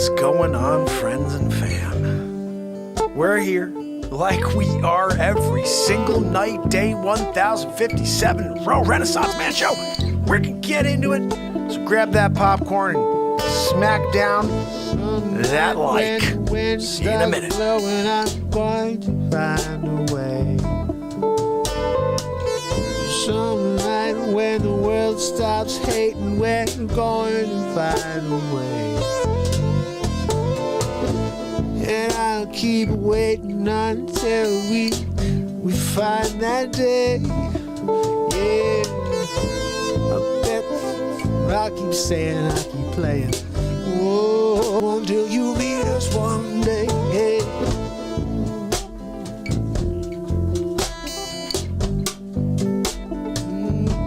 is going on, friends and fam? We're here like we are every single night, day 1057 in a row, Renaissance Man Show. We're gonna get into it, so grab that popcorn and smack down that like. See you in a minute. I'm going to find a way. Some night when the world stops hating, we're going to find a way. And I'll keep waiting until we find that day. Yeah, I bet I'll keep saying, I'll keep playing. Oh, until you meet us one day. Hey.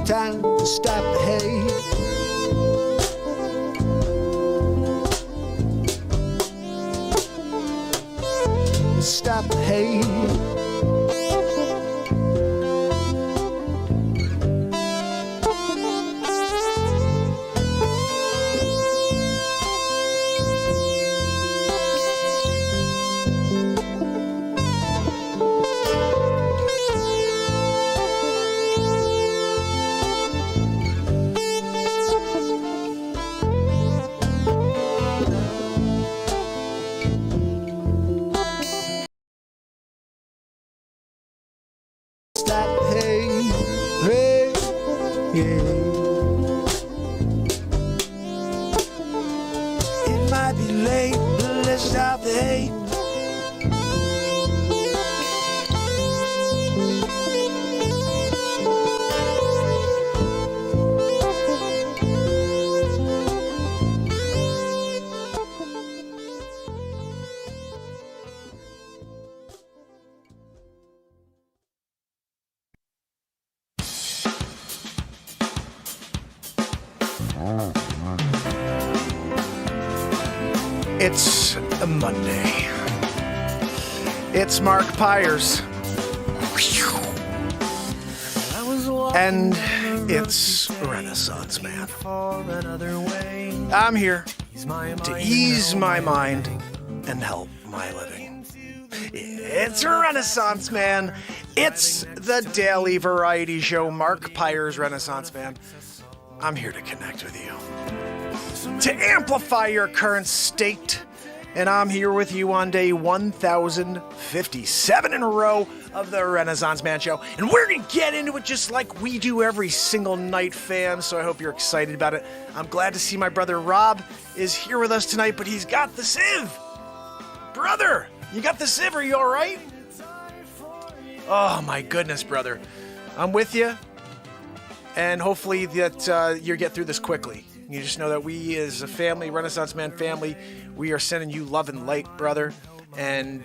Time to stop the hate. Stop the hate. It might be late, but let's stop the hate. It's a Monday. It's Mark Pires. And it's Renaissance Man. I'm here to ease my mind and help my living. It's Renaissance Man. It's the daily variety show, Mark Pires, Renaissance Man. I'm here to connect with you, to amplify your current state, and I'm here with you on day 1057 in a row of the Renaissance Man Show, and we're gonna get into it just like we do every single night, fam, so I hope you're excited about it. I'm glad to see my brother Rob is here with us tonight, but he's got the sieve. Brother, you got the sieve, are you all right? Oh my goodness, brother. I'm with you, and hopefully that you get through this quickly. You just know that we as a family, Renaissance Man family, we are sending you love and light, brother. And,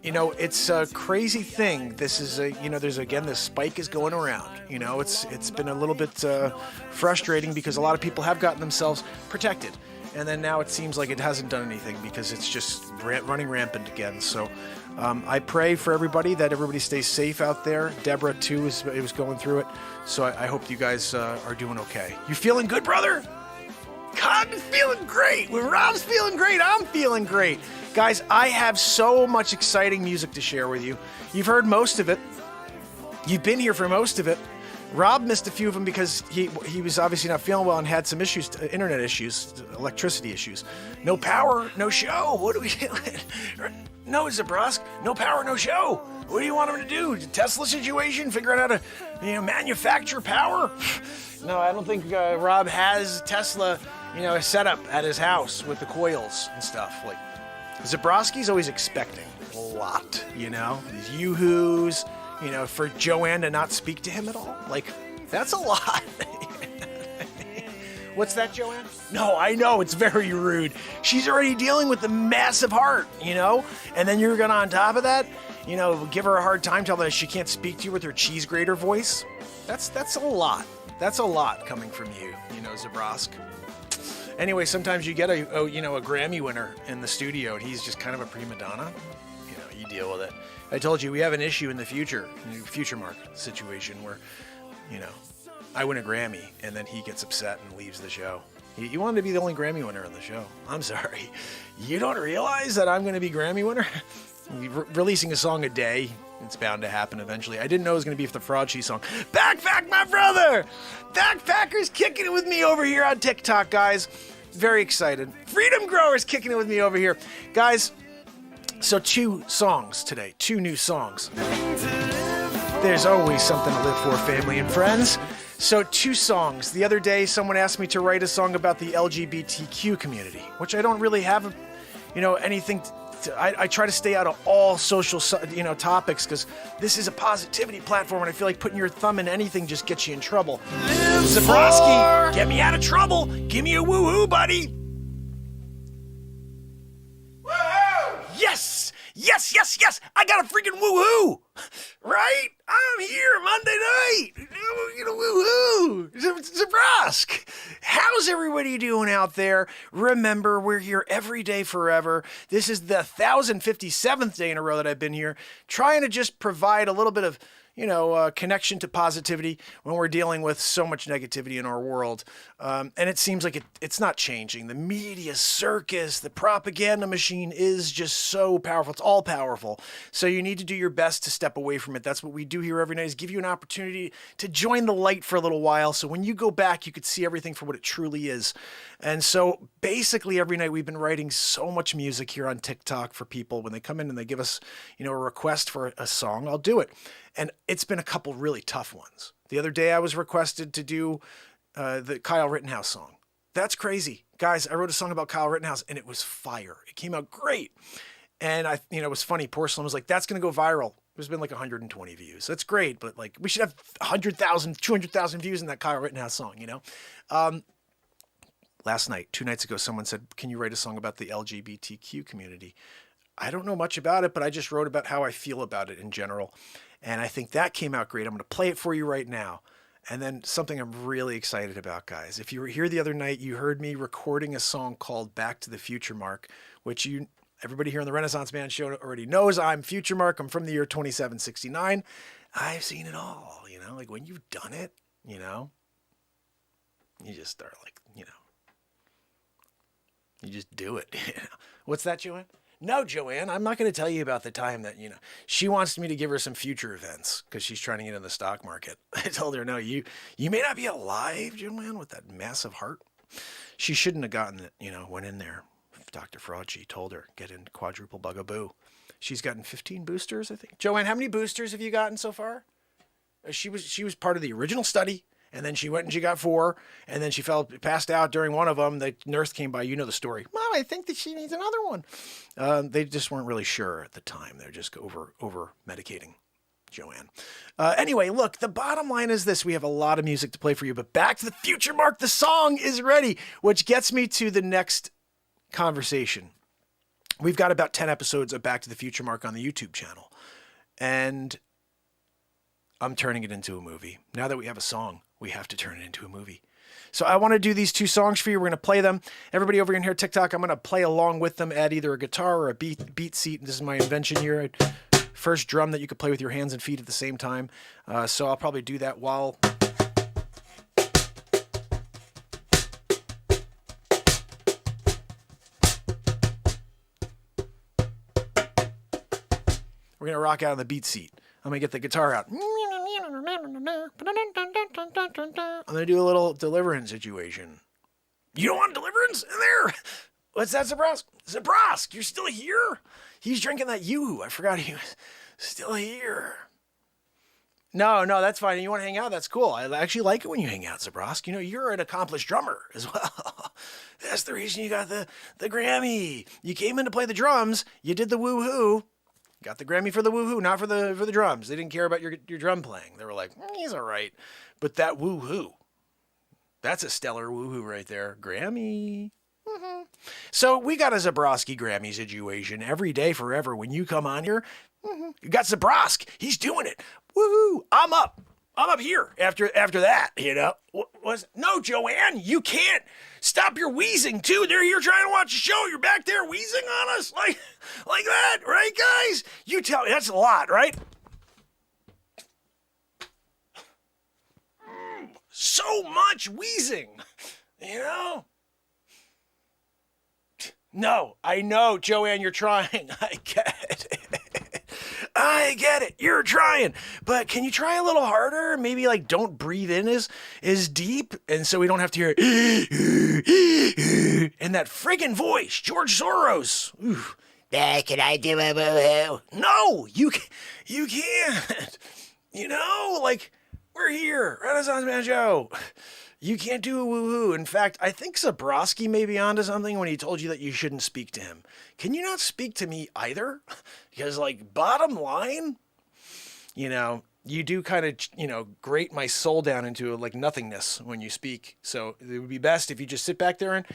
it's a crazy thing. This is this spike is going around. It's been a little bit frustrating because a lot of people have gotten themselves protected. And then now it seems like it hasn't done anything because it's just running rampant again. So I pray for everybody that everybody stays safe out there. Deborah, too, was going through it. So I hope you guys are doing okay. You feeling good, brother? I'm feeling great. When Rob's feeling great, I'm feeling great. Guys, I have so much exciting music to share with you. You've heard most of it. You've been here for most of it. Rob missed a few of them because he was obviously not feeling well and had some issues, internet issues, electricity issues. No power, no show. What do we do? No, Zabrosk, no power, no show. What do you want him to do? Tesla situation? Figure out how to, manufacture power? No, I don't think Rob has Tesla, set up at his house with the coils and stuff. Like, Zabroski's always expecting a lot, these yoo-hoos, for Joanne to not speak to him at all. Like, that's a lot. What's that, Joanne? No, I know, it's very rude. She's already dealing with the massive heart, And then you're gonna, on top of that, give her a hard time, tell her she can't speak to you with her cheese grater voice. That's a lot. That's a lot coming from you, Zabrosk. Anyway, sometimes you get a Grammy winner in the studio, and he's just kind of a prima donna. You deal with it. I told you we have an issue in the FutureMark situation where, I win a Grammy, and then he gets upset and leaves the show. You wanted to be the only Grammy winner on the show. I'm sorry. You don't realize that I'm going to be Grammy winner? Releasing a song a day. It's bound to happen eventually. I didn't know it was going to be the Fraudchi song. Backpack, my brother! Backpacker's kicking it with me over here on TikTok, guys. Very excited. Freedom Grower's kicking it with me over here. Guys, so 2 songs today. 2 new songs. There's always something to live for, family and friends. So 2 songs. The other day, someone asked me to write a song about the LGBTQ community, which I don't really have, anything. I try to stay out of all social, topics because this is a positivity platform, and I feel like putting your thumb in anything just gets you in trouble. Zabrowski, get me out of trouble. Give me a woo-hoo, buddy. Woo-hoo! Yes! Yes, yes, yes! I got a freaking woo-hoo! Right? I'm here Monday night! Woo-hoo! Zabrosk! How's everybody doing out there? Remember, we're here every day forever. This is the 1,057th day in a row that I've been here, trying to just provide a little bit of connection to positivity when we're dealing with so much negativity in our world. And it seems like it's not changing. The media circus, the propaganda machine is just so powerful. It's all powerful. So you need to do your best to step away from it. That's what we do here every night, is give you an opportunity to join the light for a little while. So when you go back, you could see everything for what it truly is. And so basically every night we've been writing so much music here on TikTok for people. When they come in and they give us, a request for a song, I'll do it. And it's been a couple really tough ones. The other day I was requested to do the Kyle Rittenhouse song. That's crazy. Guys, I wrote a song about Kyle Rittenhouse and it was fire. It came out great. And it was funny. Porcelain was like, that's going to go viral. There's been like 120 views. That's great. But like, we should have 100,000, 200,000 views in that Kyle Rittenhouse song, Last night, 2 nights ago, someone said, can you write a song about the LGBTQ community? I don't know much about it, but I just wrote about how I feel about it in general. And I think that came out great. I'm going to play it for you right now. And then something I'm really excited about, guys. If you were here the other night, you heard me recording a song called Back to the FutureMark, which everybody here on the Renaissance Man Show already knows. I'm FutureMark. I'm from the year 2769. I've seen it all, like when you've done it, you just start you just do it. What's that, Joanne? No, Joanne, I'm not going to tell you about the time that, she wants me to give her some future events because she's trying to get in the stock market. I told her, no, you may not be alive, Joanne, with that massive heart. She shouldn't have gotten it, went in there. Dr. Fraudchi told her, get in quadruple bugaboo. She's gotten 15 boosters, I think. Joanne, how many boosters have you gotten so far? She was part of the original study. And then she went and she got 4, and then she passed out during one of them. The nurse came by. You know the story. Mom, I think that she needs another one. They just weren't really sure at the time. They're just over medicating Joanne. Anyway, look, the bottom line is this. We have a lot of music to play for you, but Back to the Future, Mark, the song is ready, which gets me to the next conversation. We've got about 10 episodes of Back to the Future, Mark, on the YouTube channel, and I'm turning it into a movie. Now that we have a song, we have to turn it into a movie. So I want to do these 2 songs for you. We're going to play them. Everybody over in here, TikTok, I'm going to play along with them, add either a guitar or a beat seat. This is my invention here. First drum that you could play with your hands and feet at the same time. So I'll probably do that while... We're going to rock out on the beat seat. I'm going to get the guitar out. I'm going to do a little Deliverance situation. You don't want Deliverance in there? What's that, Zabrosk? Zabrosk, you're still here? He's drinking that Yoo-hoo. I forgot he was still here. No, that's fine. You want to hang out? That's cool. I actually like it when you hang out, Zabrosk. You're an accomplished drummer as well. That's the reason you got the Grammy. You came in to play the drums. You did the woo-hoo. Got the Grammy for the woo-hoo, not for the drums. They didn't care about your drum playing. They were like, he's all right. But that woo-hoo, that's a stellar woo-hoo right there. Grammy. Mm-hmm. So we got a Zabrowski Grammy situation every day forever. When you come on here, you got Zabrosk. He's doing it. Woo-hoo. I'm up here after that, No, Joanne, you can't. Stop your wheezing, too. They're here trying to watch a show. You're back there wheezing on us like that, right, guys? You tell me. That's a lot, right? So much wheezing, No, I know, Joanne, you're trying. I get it. I get it. You're trying. But can you try a little harder? Maybe like don't breathe in as deep, and so we don't have to hear and that friggin' voice, George Soros. Ooh. Can I do a woohoo? No, you can't. You know, like, we're here, Renaissance Man Show. You can't do a woohoo. In fact, I think Zabrowski may be onto something when he told you that you shouldn't speak to him. Can you not speak to me either? Because, like, bottom line, you know, you do kind of, you know, grate my soul down into like nothingness when you speak. So it would be best if you just sit back there and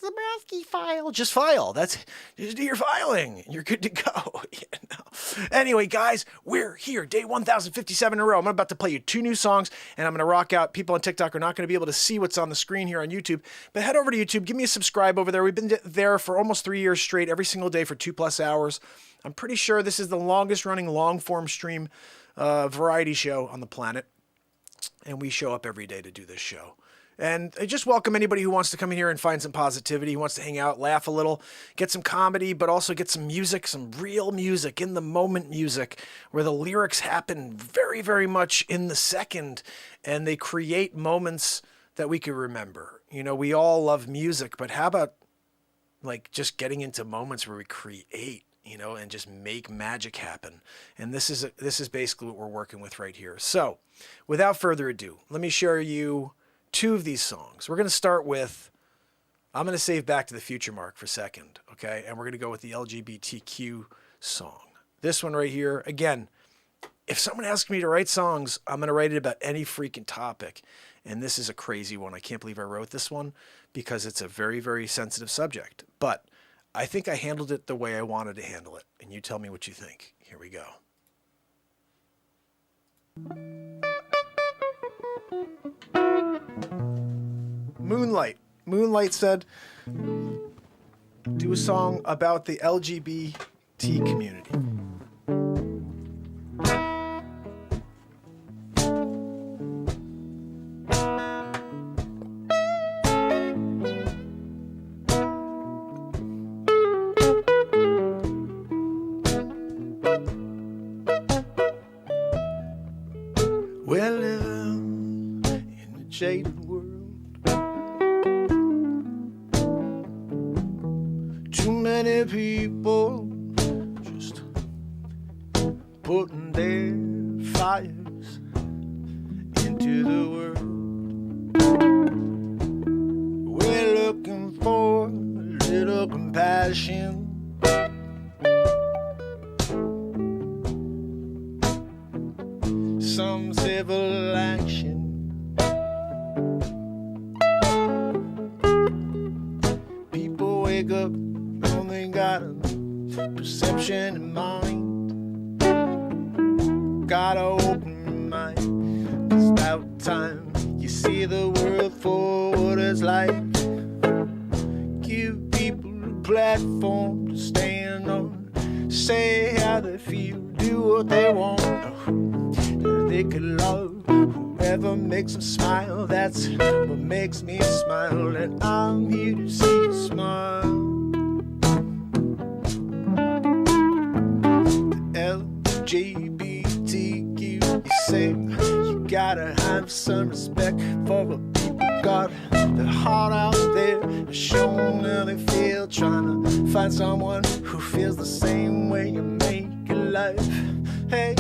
Zabrowski file. Just file. Just do your filing. You're good to go. You know? Anyway, guys, we're here. Day 1057 in a row. I'm about to play you 2 new songs, and I'm going to rock out. People on TikTok are not going to be able to see what's on the screen here on YouTube, but head over to YouTube. Give me a subscribe over there. We've been there for almost 3 years straight, every single day for 2+ hours. I'm pretty sure this is the longest running long form stream variety show on the planet, and we show up every day to do this show. And I just welcome anybody who wants to come in here and find some positivity, who wants to hang out, laugh a little, get some comedy, but also get some music, some real music, in the moment music, where the lyrics happen very, very much in the second, and they create moments that we can remember. You know, we all love music, but how about like just getting into moments where we create, you know, and just make magic happen. And this is basically what we're working with right here. So without further ado, let me share you 2 of these songs. We're going to start with, I'm going to save Back to the FutureMark for a second. Okay. And we're going to go with the LGBTQ song. This one right here. Again, if someone asks me to write songs, I'm going to write it about any freaking topic. And this is a crazy one. I can't believe I wrote this one because it's a very, very sensitive subject, but I think I handled it the way I wanted to handle it, and you tell me what you think. Here we go. Moonlight. Moonlight said, do a song about the LGBT community. We're living in a jaded world. Too many people just putting their fires into the world. We're looking for a little compassion. Some civil action. People wake up, only got a perception in mind. Gotta open your mind. It's about time you see the world for what it's like. Give people a platform to stand on. Say how they feel, do what they want. They could love whoever makes them smile. That's what makes me smile, and I'm here to see you smile. The LGBTQ, you say you gotta have some respect for the people got their heart out there, showing how they feel, trying to find someone who feels the same way you make your life. Hey,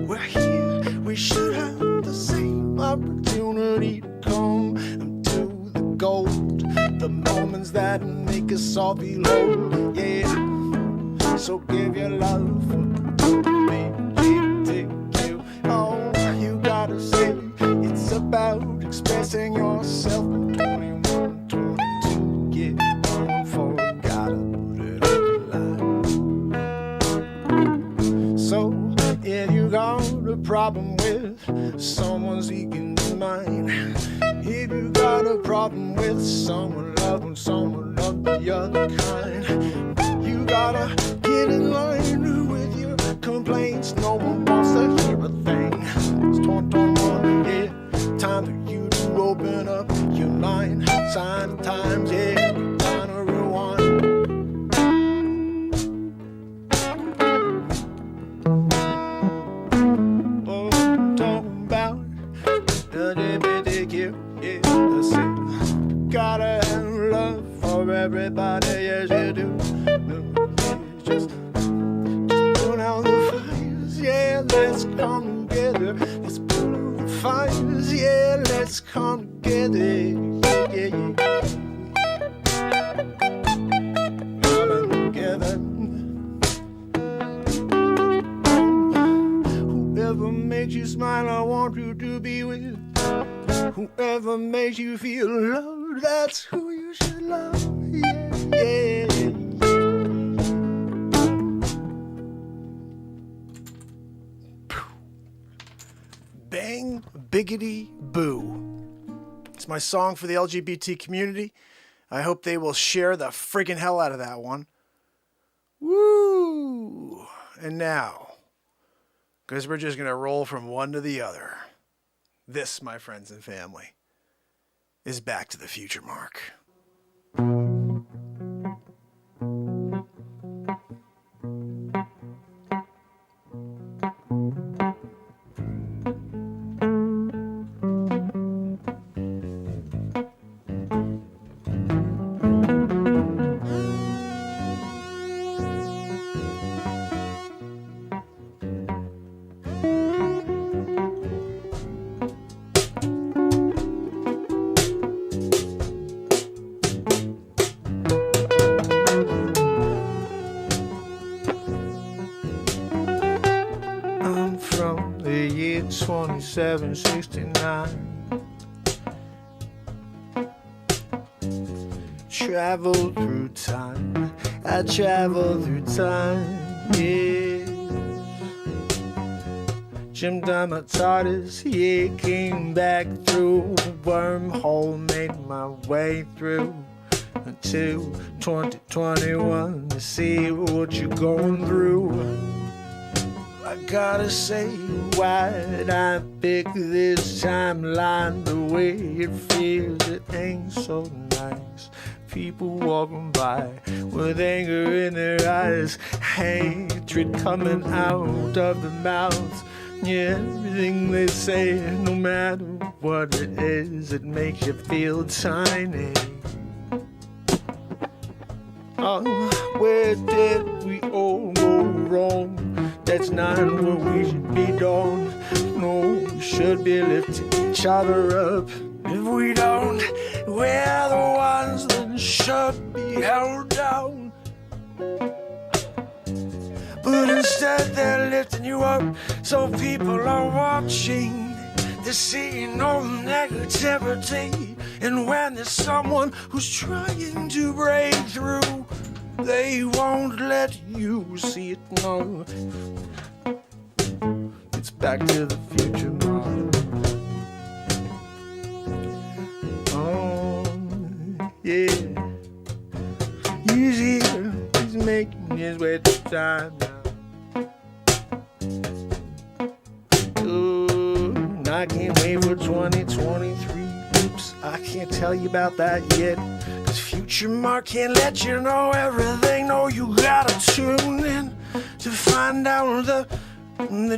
we're here. We should have the same opportunity to come to the gold, the moments that make us all feel whole, yeah. So give your love for LGBTQ. Oh, you gotta say it's about expressing yourself. 21, 22, yeah, on for gotta put it on the line. So if you got a problem with someone seeking your mind, if you got a problem with someone loving someone of the other kind, you gotta get in line with your complaints. No one wants to hear a thing. It's 2021, yeah, time for you to open up your mind. Sign of times, yeah, time to rewind. let's come together. Let's put out the fires, yeah, let's come together. Yeah, yeah, yeah. Come together. Whoever makes you smile, I want you to be with. Whoever makes you feel loved, that's who you should love. Yeah, yeah, yeah. Bang, biggity, boo. It's my song for the LGBT community. I hope they will share the friggin' hell out of that one. Woo! And now, because we're just going to roll from one to the other, this, my friends and family, is Back to the Future Mark. I'm from the year 2769. Travel through time, I travel through time, yeah. Jumped on my TARDIS, yeah, came back through a wormhole, made my way through until 2021 to see what you're going through. I gotta say why'd I pick this timeline, the way it feels, it ain't so nice. People walking by with anger in their eyes, hatred coming out of the mouth. Yeah, everything they say, no matter what it is, it makes you feel tiny. Oh, where did we all go wrong? That's not what we should be doing. No, we should be lifting each other up. If we don't, we're the ones that should be held down. But instead they're lifting you up, so people are watching. They're seeing all the negativity. And when there's someone who's trying to break through, they won't let you see it, no. It's Back to the Future, Mark. Oh, yeah. He's here, he's making his way through time now. Oh, I can't wait for 2023. Oops, I can't tell you about that yet. FutureMark can't let you know everything. No, you gotta tune in to find out the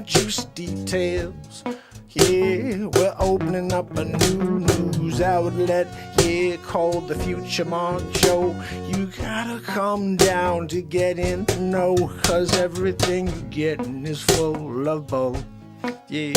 juicy details. Yeah, we're opening up a new news outlet, yeah, called the FutureMark Show. You gotta come down to get in to know, cause everything you're getting is full of bull. Yeah,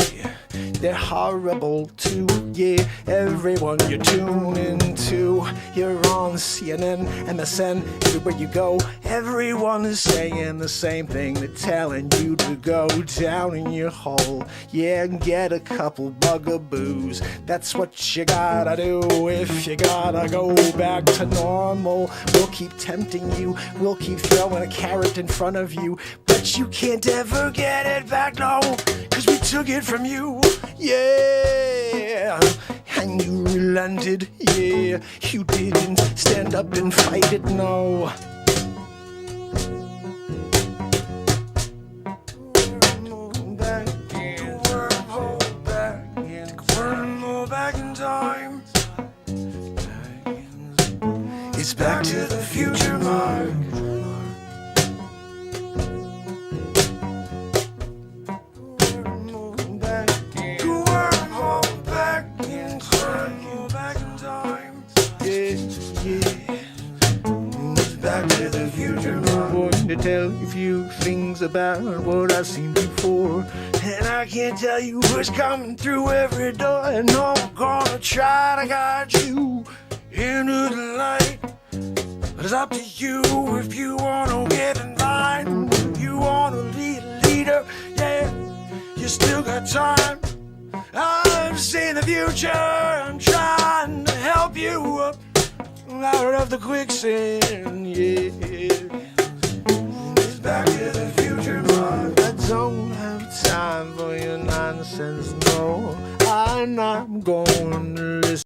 they're horrible too. Yeah, everyone you're tuning to, you're on CNN, MSN, everywhere you go. Everyone is saying the same thing. They're telling you to go down in your hole. Yeah, and get a couple bugaboos. That's what you gotta do if you gotta go back to normal. We'll keep tempting you, we'll keep throwing a carrot in front of you, but you can't ever get it back, no, cause we took it from you, yeah, and you relented, yeah, you didn't stand up and fight it, no. Back in time. It's Back to the Future, Mark. Back to the future. I'm going to tell you a few things about what I've seen before. And I can't tell you what's coming through every door. And I'm gonna try to guide you into the light. But it's up to you if you wanna get in line. If you wanna be a leader, yeah, you still got time. I've seen the future, I'm trying to help you up out of the quicksand, yeah. It's Back to the Future, Mark. I don't have time for your nonsense, no. I'm not going to listen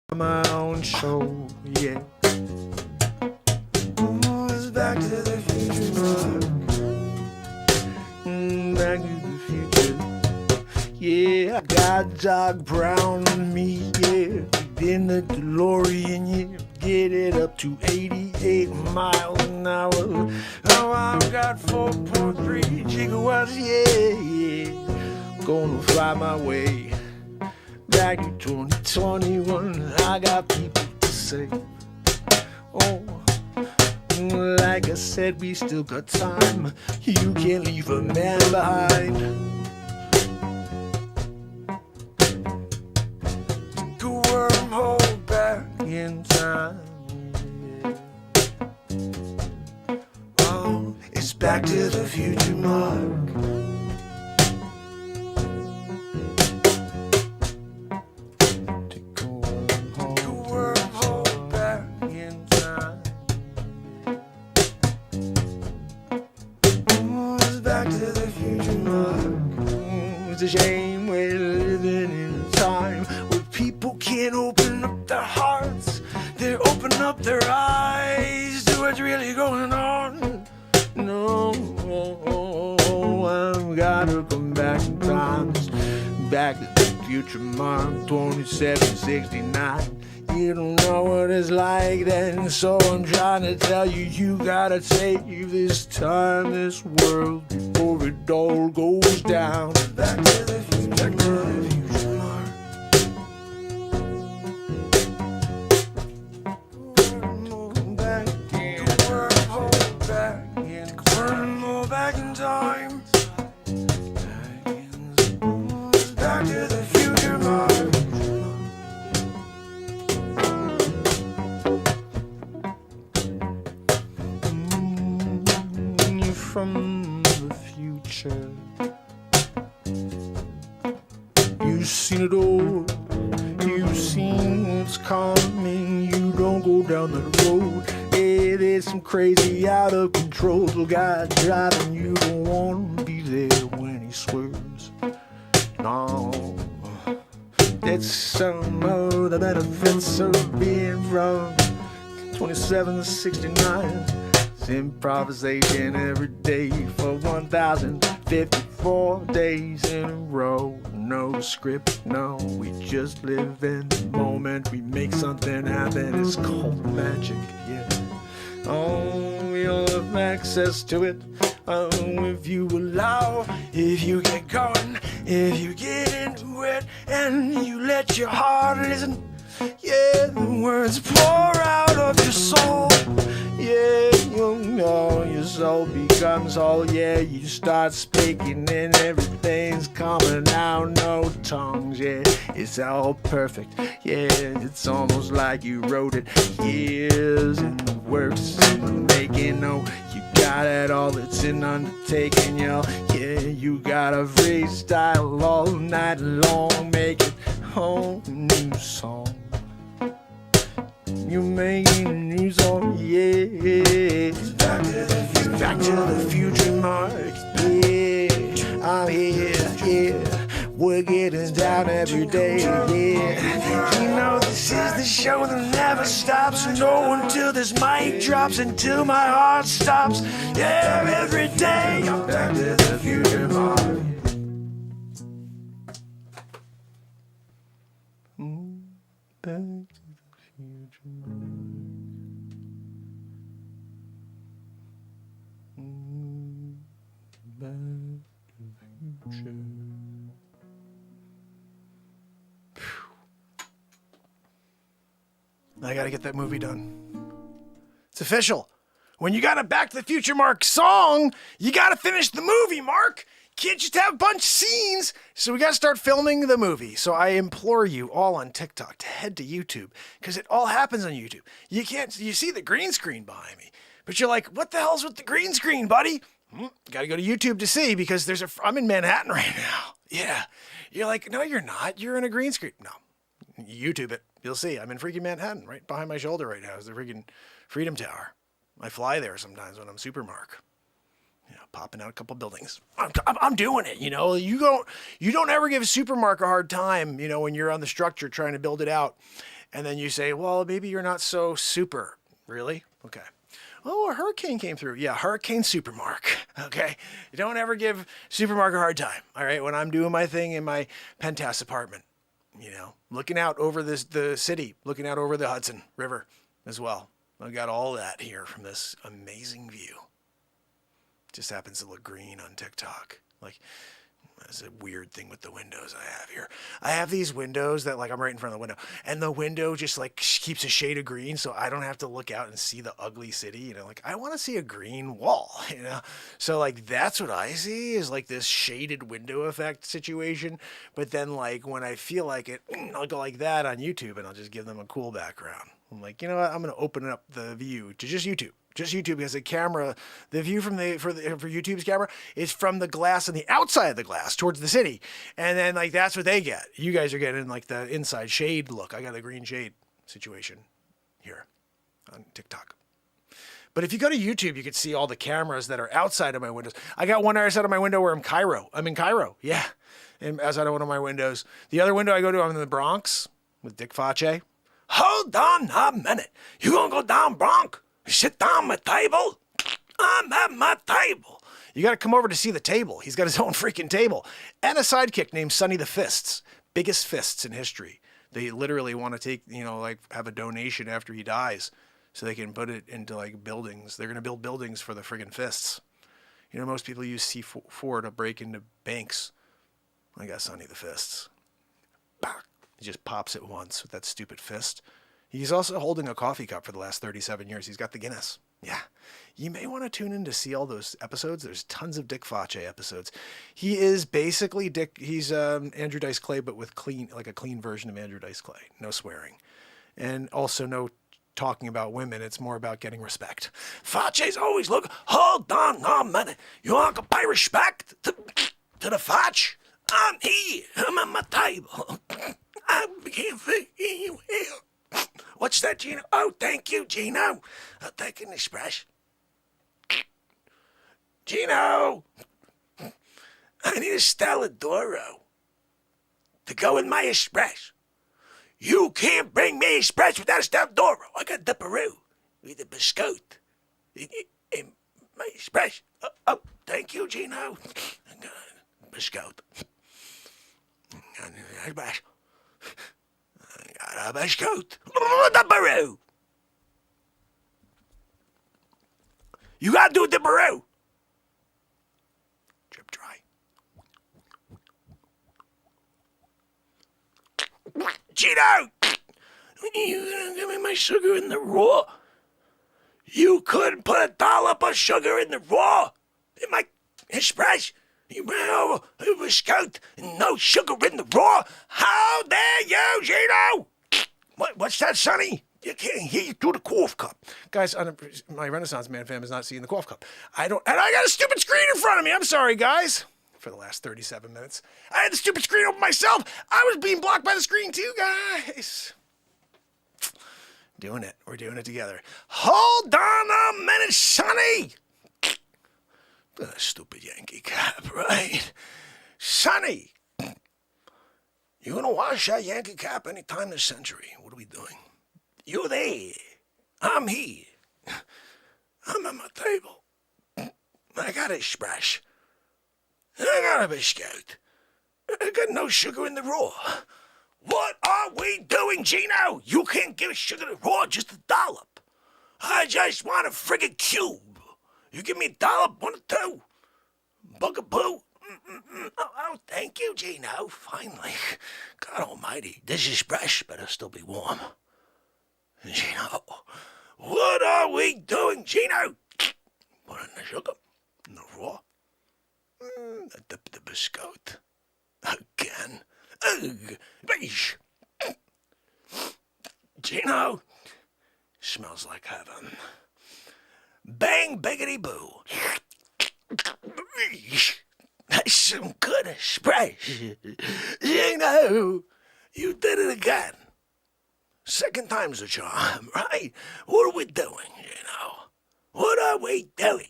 to my own show, yeah. It's Back to the Future, Mark. Back to the future. Yeah, I got dark brown on me, yeah. In the DeLorean, yeah. Get it up to 88 miles an hour. Oh, I've got 4.3 gigawatts, yeah, yeah. Gonna fly my way back to 2021. I got people to say, oh, like I said, we still got time. You can't leave a man behind. Go wormhole back in time. Oh, it's Back to the Future, Mark. Take a wormhole back in time. Back to the Future, Mark. It's a shame we're living in a time where people can't open up their hearts. They open up their eyes to what's really going on. No, I've gotta come back in time. Back to the Future, Mark 2769. You don't know what it's like then, so I'm trying to tell you, you gotta save this time, this world, before it all goes down. Back to the future, Back to the Future, Mark. Back in wormhole, back in time. Back to the Future, Mark. From the future, you've seen it all, you've seen what's coming. You don't go down that road, yeah, there's some crazy out of control guy driving. You don't want to be there when he swerves. No, that's some of the benefits of being from 2769. Improvisation every day for 1,054 days in a row. No script, no, we just live in the moment. We make something happen, it's called magic, yeah. Oh, we all have access to it. Oh, if you allow, if you get going, if you get into it, and you let your heart listen. Yeah, the words pour out of your soul. Yeah, you know your soul becomes whole. Yeah, you start speaking and everything's coming out. No tongues, yeah, it's all perfect. Yeah, it's almost like you wrote it. Years in the works, in the making. No, you got it all, it's an undertaking, yo. Yeah, you gotta freestyle all night long. Make it a whole new song. You're making a new song, yeah. Back to the future, Back to the Future, Mark. Yeah, I'm here, yeah. We're getting down every day, yeah. You know this is the show that never stops. No, until this mic drops, until my heart stops. Yeah, every day. I'm Back to the Future, Mark. Back. I gotta get that movie done. It's official. when you got a Back to the Future Mark song, you got to finish the movie, Mark. Can't just have a bunch of scenes. So we got to start filming the movie. So I implore you all on TikTok to head to YouTube, because it all happens on YouTube. You see the green screen behind me, but you're like, what the hell's with the green screen, buddy? Got to go to YouTube to see, because I'm in Manhattan right now. Yeah. You're like, no, you're not. You're in a green screen. No. YouTube it. You'll see. I'm in freaking Manhattan. Right behind my shoulder right now is the freaking Freedom Tower. I fly there sometimes when I'm FutureMark. Popping out a couple buildings. I'm doing it, you know. You don't ever give FutureMark a hard time, you know, when you're on the structure trying to build it out. And then you say, well, maybe you're not so super. Really? Okay. Oh, a hurricane came through. Yeah, Hurricane FutureMark. Okay. You don't ever give FutureMark a hard time. All right. When I'm doing my thing in my penthouse apartment, you know, looking out over the city, looking out over the Hudson River as well. I got all that here from this amazing view. Just happens to look green on TikTok. Like, that's a weird thing with the windows I have here. I have these windows that, like, I'm right in front of the window, and the window just, like, keeps a shade of green, so I don't have to look out and see the ugly city. You know, like, I want to see a green wall, you know? So, like, that's what I see, is, like, this shaded window effect situation. But then, like, when I feel like it, I'll go like that on YouTube, and I'll just give them a cool background. I'm like, you know what? I'm going to open up the view to just YouTube. Just YouTube, because the camera, the view for YouTube's camera is from the glass on the outside of the glass towards the city. And then, like, that's what they get. You guys are getting, like, the inside shade look. I got a green shade situation here on TikTok. But if you go to YouTube, you can see all the cameras that are outside of my windows. I got one outside of my window where I'm in Cairo. Yeah. And outside of one of my windows. The other window I go to, I'm in the Bronx with Dick Facce. Hold on a minute. You gonna go down Bronx? Sit down my table. I'm at my table. You got to come over to see the table. He's got his own freaking table. And a sidekick named Sonny the Fists. Biggest fists in history. They literally want to take, you know, like, have a donation after he dies so they can put it into, like, buildings. They're going to build buildings for the friggin' fists. You know, most people use C4 to break into banks. I got Sonny the Fists. Bah. He just pops it once with that stupid fist. He's also holding a coffee cup for the last 37 years. He's got the Guinness. Yeah. You may want to tune in to see all those episodes. There's tons of Dick Facce episodes. He is basically Dick. He's Andrew Dice Clay, but with a clean version of Andrew Dice Clay. No swearing. And also no talking about women. It's more about getting respect. Facce's always hold on a minute. You want to pay respect to the Facce? I'm here. I'm at my table. I can't figure you out. What's that, Gino? Oh, thank you, Gino. I'll take an express. Gino! I need a Stella Doro to go in my express. You can't bring me express without a Stella Doro. I got the Peru with a biscotte in my express. Oh, thank you, Gino. Biscotte. I got a biscotte. The Peru. You gotta do the Peru. Drip dry. Gino! You gonna give me my sugar in the raw? You couldn't put a dollop of sugar in the raw in my express. You know, it was scout and no sugar in the raw. How dare you, Gino? What's that, Sonny? You can't hear you through the cough cup. Guys, my Renaissance Man fam is not seeing the cough cup. And I got a stupid screen in front of me. I'm sorry, guys. For the last 37 minutes. I had the stupid screen open myself. I was being blocked by the screen too, guys. Doing it. We're doing it together. Hold on a minute, Sonny. Stupid Yankee cap, right? Sonny, you gonna wash that Yankee cap anytime this century? What are we doing? You there. I'm here. I'm at my table. I got a splash. I got a biscuit. I got no sugar in the raw. What are we doing, Gino? You can't give sugar in the raw, just a dollop. I just want a friggin' cube. You give me a dollop, one or two. Bugaboo. Oh, thank you, Gino. Finally. God almighty. This is fresh, but it'll still be warm. Gino. What are we doing, Gino? Put in the sugar, in the raw, the biscuit. Again. Ugh. Beesh. Gino. Smells like heaven. Bang, biggity boo. That's some good expression. Gino, you did it again. Second time's a charm, right? What are we doing, Gino? What are we doing?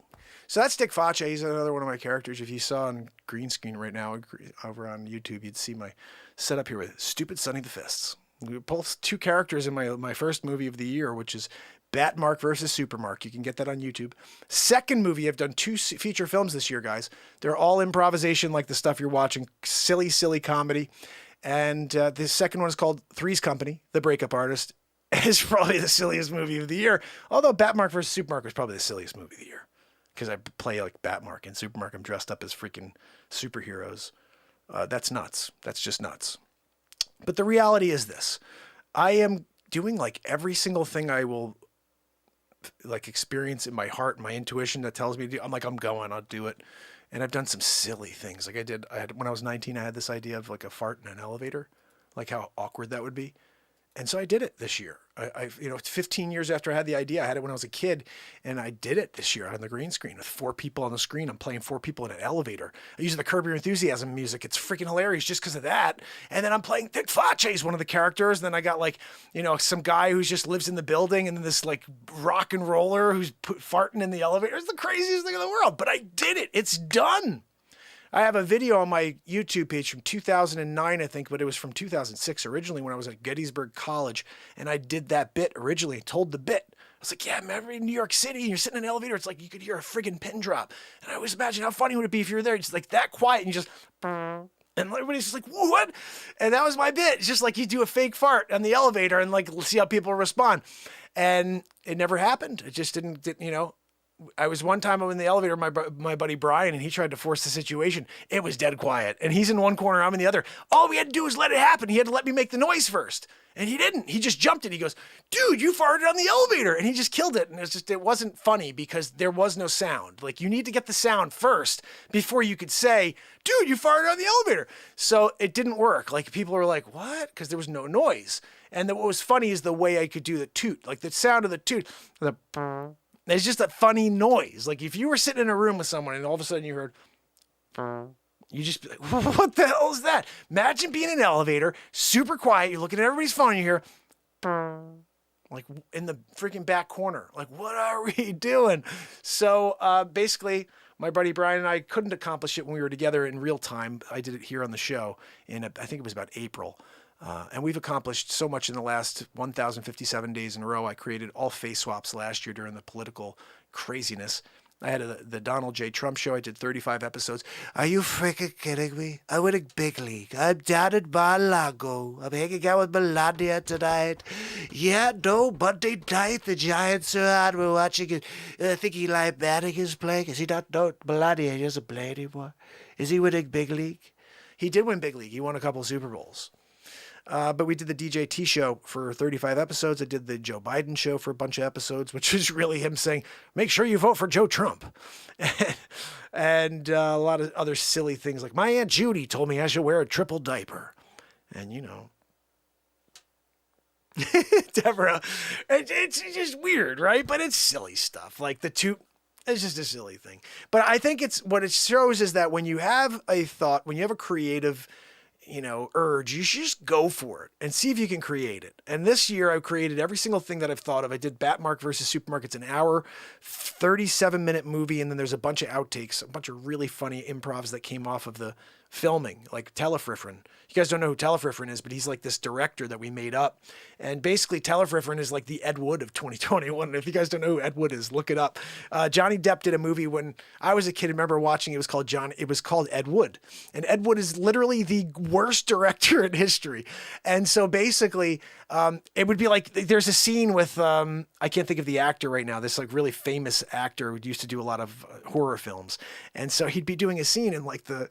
So that's Dick Facce. He's another one of my characters. If you saw on green screen right now over on YouTube, you'd see my setup here with Stupid Sonny the Fists. We both two characters in my first movie of the year, which is Batmark versus Supermark. You can get that on YouTube. Second movie, I've done 2 feature films this year, guys. They're all improvisation like the stuff you're watching. Silly comedy. And the second one is called Three's Company, The Breakup Artist. It's probably the silliest movie of the year. Although Batmark versus Supermark was probably the silliest movie of the year. Because I play like Batmark and Supermark. I'm dressed up as freaking superheroes. That's nuts. That's just nuts. But the reality is this. I am doing like every single thing I will like experience in my heart and my intuition that tells me to do. I'm like, I'm going, I'll do it. And I've done some silly things. Like I had when I was 19, I had this idea of like a fart in an elevator, like how awkward that would be. And so I did it this year. I 15 years after I had the idea, I had it when I was a kid, and I did it this year on the green screen with 4 people on the screen. I'm playing 4 people in an elevator. I use the Curb Your Enthusiasm music. It's freaking hilarious just because of that. And then I'm playing Dick Facce is one of the characters. And then I got like, some guy who just lives in the building, and then this like rock and roller who's farting in the elevator. It's the craziest thing in the world, but I did it. It's done. I have a video on my YouTube page from 2009, I think, but it was from 2006 originally when I was at Gettysburg College, and I did that bit originally, told the bit. I was like, yeah, remember in New York City, and you're sitting in an elevator, it's like you could hear a friggin' pin drop. And I always imagine how funny would it be if you were there, just like that quiet, and you just, and everybody's just like, what? And that was my bit. It's just like you do a fake fart on the elevator and like see how people respond. And it never happened. It just didn't. I was one time in the elevator with my buddy Brian, and he tried to force the situation. It was dead quiet, and he's in one corner, I'm in the other. All we had to do was let it happen. He had to let me make the noise first, and he didn't. He just jumped it. He goes, dude, you farted on the elevator, and he just killed it. And it wasn't funny because there was no sound. Like, you need to get the sound first before you could say, dude, you farted on the elevator. So it didn't work. Like, people were like, what? Because there was no noise. And what was funny is the way I could do the toot, like the sound of the toot, it's just a funny noise. Like if you were sitting in a room with someone and all of a sudden you heard, you just be like, what the hell is that? Imagine being in an elevator, super quiet. You're looking at everybody's phone and you hear, like in the freaking back corner. Like, what are we doing? So basically, my buddy Brian and I couldn't accomplish it when we were together in real time. I did it here on the show in, I think it was about April. And we've accomplished so much in the last 1,057 days in a row. I created all face swaps last year during the political craziness. I had the Donald J. Trump show. I did 35 episodes. Are you freaking kidding me? I'm winning big league. I'm down in Mar-a-Lago. I'm hanging out with Melania tonight. Yeah, no, Monday night, the Giants are on. We're watching it. I think Eli Manning is playing. Is he not? No, Melania, he doesn't play anymore. Is he winning big league? He did win big league. He won a couple of Super Bowls. But we did the DJT show for 35 episodes. I did the Joe Biden show for a bunch of episodes, which is really him saying, make sure you vote for Joe Trump. And a lot of other silly things like my Aunt Judy told me I should wear a triple diaper. And, Deborah, it's just weird, right? But it's silly stuff. Like the two, it's just a silly thing. But I think what it shows is that when you have a thought, when you have a creative urge, you should just go for it and see if you can create it. And this year I've created every single thing that I've thought of. I did Batmark versus Supermark. It's an hour, 37-minute movie. And then there's a bunch of outtakes, a bunch of really funny improvs that came off of the filming, like Telefriffrin. You guys don't know who Telefriffrin is, but he's like this director that we made up. And basically Telefriffrin is like the Ed Wood of 2021. If you guys don't know who Ed Wood is, look it up. Johnny Depp did a movie when I was a kid. I remember watching it. It was called Ed Wood. And Ed Wood is literally the worst worst director in history. And so basically, it would be like, there's a scene with, I can't think of the actor right now, this like really famous actor who used to do a lot of horror films. And so he'd be doing a scene and like the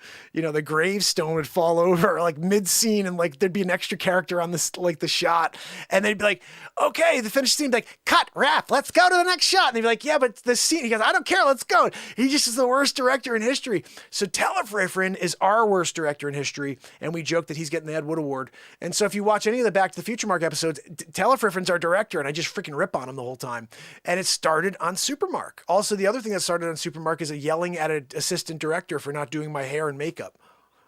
gravestone would fall over like mid scene, and like there'd be an extra character on this, like the shot. And they'd be like, okay, the finished scene, like cut, wrap, let's go to the next shot. And they'd be like, yeah, but the scene, he goes, I don't care, let's go. He just is the worst director in history. So Telefriffrin is our worst director in history. And we joke that he's getting the Ed Wood Award. And so if you watch any of the Back to the Future Mark episodes, Telefriffrin's our director, and I just freaking rip on him the whole time. And it started on SuperMark. Also, the other thing that started on SuperMark is a yelling at an assistant director for not doing my hair and makeup.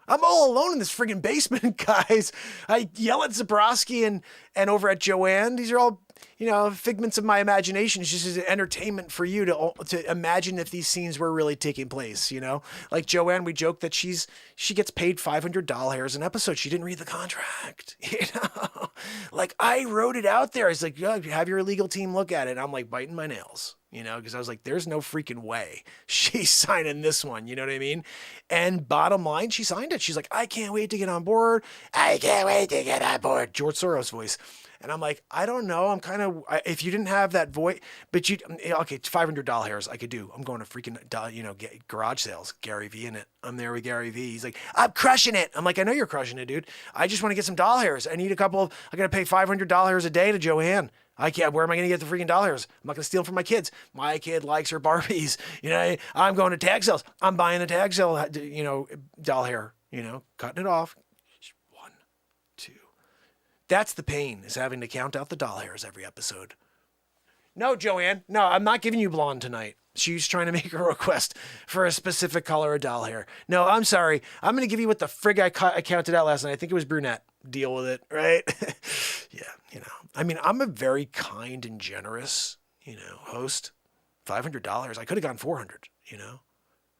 I'm all alone in this friggin' basement, guys. I yell at Zabrowski and over at Joanne. These are all, figments of my imagination. It's just an entertainment for you to imagine if these scenes were really taking place, Like Joanne, we joke that she gets paid $500 an episode. She didn't read the contract, Like I wrote it out there. It's like, have your legal team look at it. And I'm like biting my nails. Because I was like, there's no freaking way she's signing this one. You know what I mean? And bottom line, she signed it. She's like, I can't wait to get on board. I can't wait to get on board. George Soros voice. And I'm like, I don't know. I'm kind of, if you didn't have that voice, but okay, $500 I could do. I'm going to freaking, get garage sales, Gary V in it. I'm there with Gary V. He's like, I'm crushing it. I'm like, I know you're crushing it, dude. I just want to get some doll hairs. I need I got to pay $500 a day to Joanne. I can't, where am I going to get the freaking doll hairs? I'm not going to steal from my kids. My kid likes her Barbies. I'm going to tag sales. I'm buying a tag sale, doll hair, cutting it off. 1, 2. That's the pain, is having to count out the doll hairs every episode. No, Joanne. No, I'm not giving you blonde tonight. She's trying to make a request for a specific color of doll hair. No, I'm sorry. I'm going to give you what the frig I counted out last night. I think it was brunette. Deal with it, right? Yeah, I'm a very kind and generous, host. $500. I could have gone $400,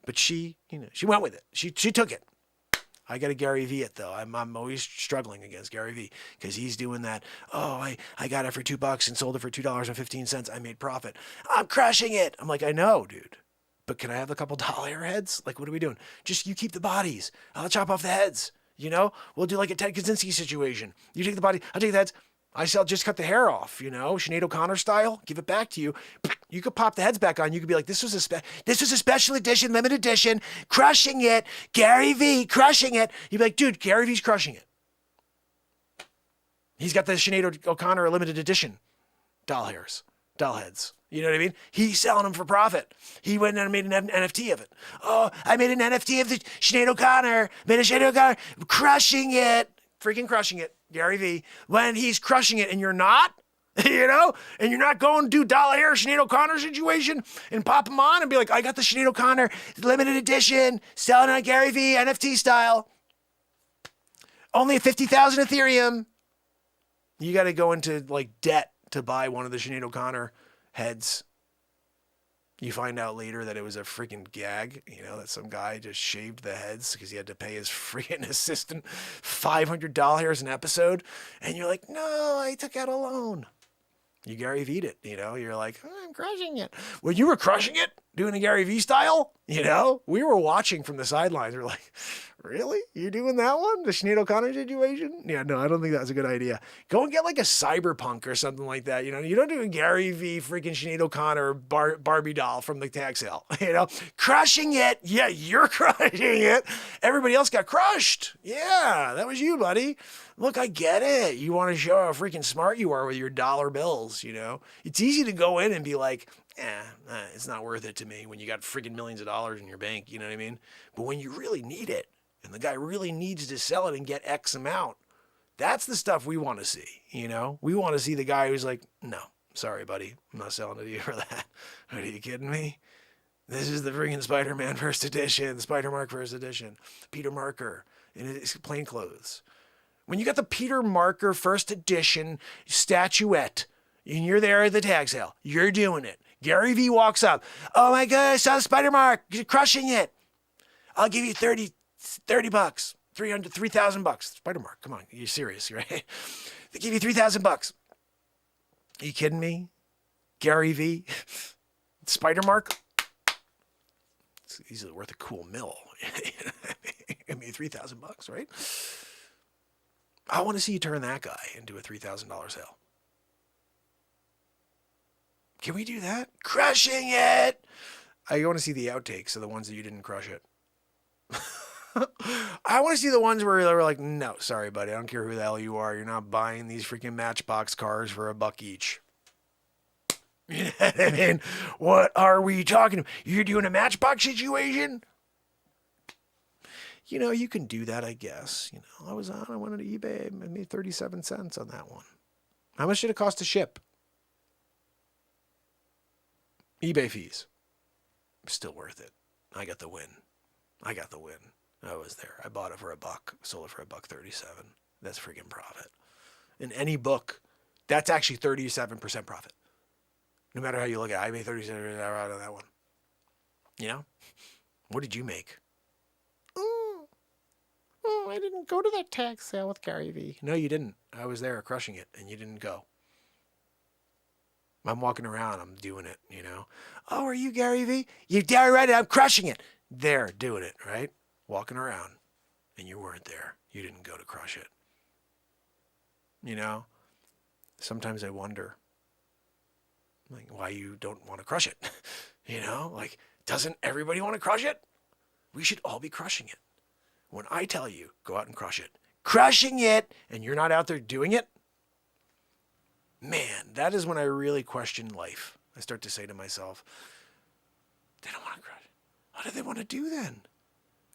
but she went with it. She took it. I got to Gary V it though. I'm always struggling against Gary V because he's doing that. Oh, I got it for $2 and sold it for $2.15. I made profit. I'm crushing it. I'm like, I know, dude. But can I have a couple doll hair heads? Like, what are we doing? Just you keep the bodies. I'll chop off the heads. We'll do like a Ted Kaczynski situation. You take the body, I'll take the heads. Just cut the hair off, Sinead O'Connor style. Give it back to you. You could pop the heads back on. You could be like, this was a special edition, limited edition, crushing it. Gary V, crushing it. You'd be like, dude, Gary V's crushing it. He's got the Sinead O'Connor limited edition doll heads. You know what I mean? He's selling them for profit. He went and made an NFT of it. Oh, I made an NFT of the Sinead O'Connor. Crushing it. Freaking crushing it. Gary V. When he's crushing it and you're not, and you're not going to do doll hair Sinead O'Connor situation and pop them on and be like, I got the Sinead O'Connor limited edition, selling on Gary V NFT style. Only 50,000 Ethereum. You got to go into like debt to buy one of the Sinead O'Connor heads. You find out later that it was a freaking gag, that some guy just shaved the heads because he had to pay his freaking assistant $500 an episode. And you're like, no, I took out a loan. You Gary V'd it, you're like, I'm crushing it. Well, you were crushing it doing a Gary V style, we were watching from the sidelines. We're like, really? You're doing that one? The Sinead O'Connor situation? Yeah, no, I don't think that's a good idea. Go and get like a cyberpunk or something like that. You don't do a Gary V freaking Sinead O'Connor Barbie doll from the tag sale, crushing it. Yeah, you're crushing it. Everybody else got crushed. Yeah, that was you, buddy. Look, I get it. You want to show how freaking smart you are with your dollar bills, It's easy to go in and be like, it's not worth it to me when you got freaking millions of dollars in your bank, you know what I mean? But when you really need it, and the guy really needs to sell it and get X amount, that's the stuff we want to see, We want to see the guy who's like, no, sorry, buddy, I'm not selling it to you for that. Are you kidding me? This is the freaking Spider-Man first edition, the Spider-Mark first edition, Peter Marker in his plain clothes. When you got the Peter Marker first edition statuette, and you're there at the tag sale, you're doing it. Gary V walks up. Oh my God, I saw the Spider-Mark. You're crushing it. I'll give you $30, $3,000. Spider-Mark, come on, you're serious, right? They give you $3,000. Are you kidding me? Gary V, Spider-Mark. He's worth a cool mill. I mean, $3,000, right? I want to see you turn that guy into a $3,000 sale. Can we do that? Crushing it! I want to see the outtakes of the ones that you didn't crush it. I want to see the ones where they were like, no, sorry, buddy. I don't care who the hell you are. You're not buying these freaking Matchbox cars for $1 each. You know what I mean? What are we talking about? You're doing a Matchbox situation? You know, you can do that, I guess. You know, I went on eBay. I made 37 cents on that one. How much did it cost to ship? eBay fees. Still worth it. I got the win. I was there. I bought it for $1, sold it for $1.37. That's freaking profit. In any book, that's actually 37% profit. No matter how you look at it, I made 37% on that one. You know? What did you make? Oh, I didn't go to that tag sale with Gary V. No, you didn't. I was there crushing it, and you didn't go. I'm walking around. I'm doing it, you know. Oh, are you Gary V? You're damn right. I'm crushing it. There, doing it, right? Walking around, and you weren't there. You didn't go to crush it. You know, sometimes I wonder, like, why you don't want to crush it. You know, like, doesn't everybody want to crush it? We should all be crushing it. When I tell you, go out and crush it, crushing it, and you're not out there doing it, man, that is when I really question life. I start to say to myself, they don't want to crush. What do they want to do then?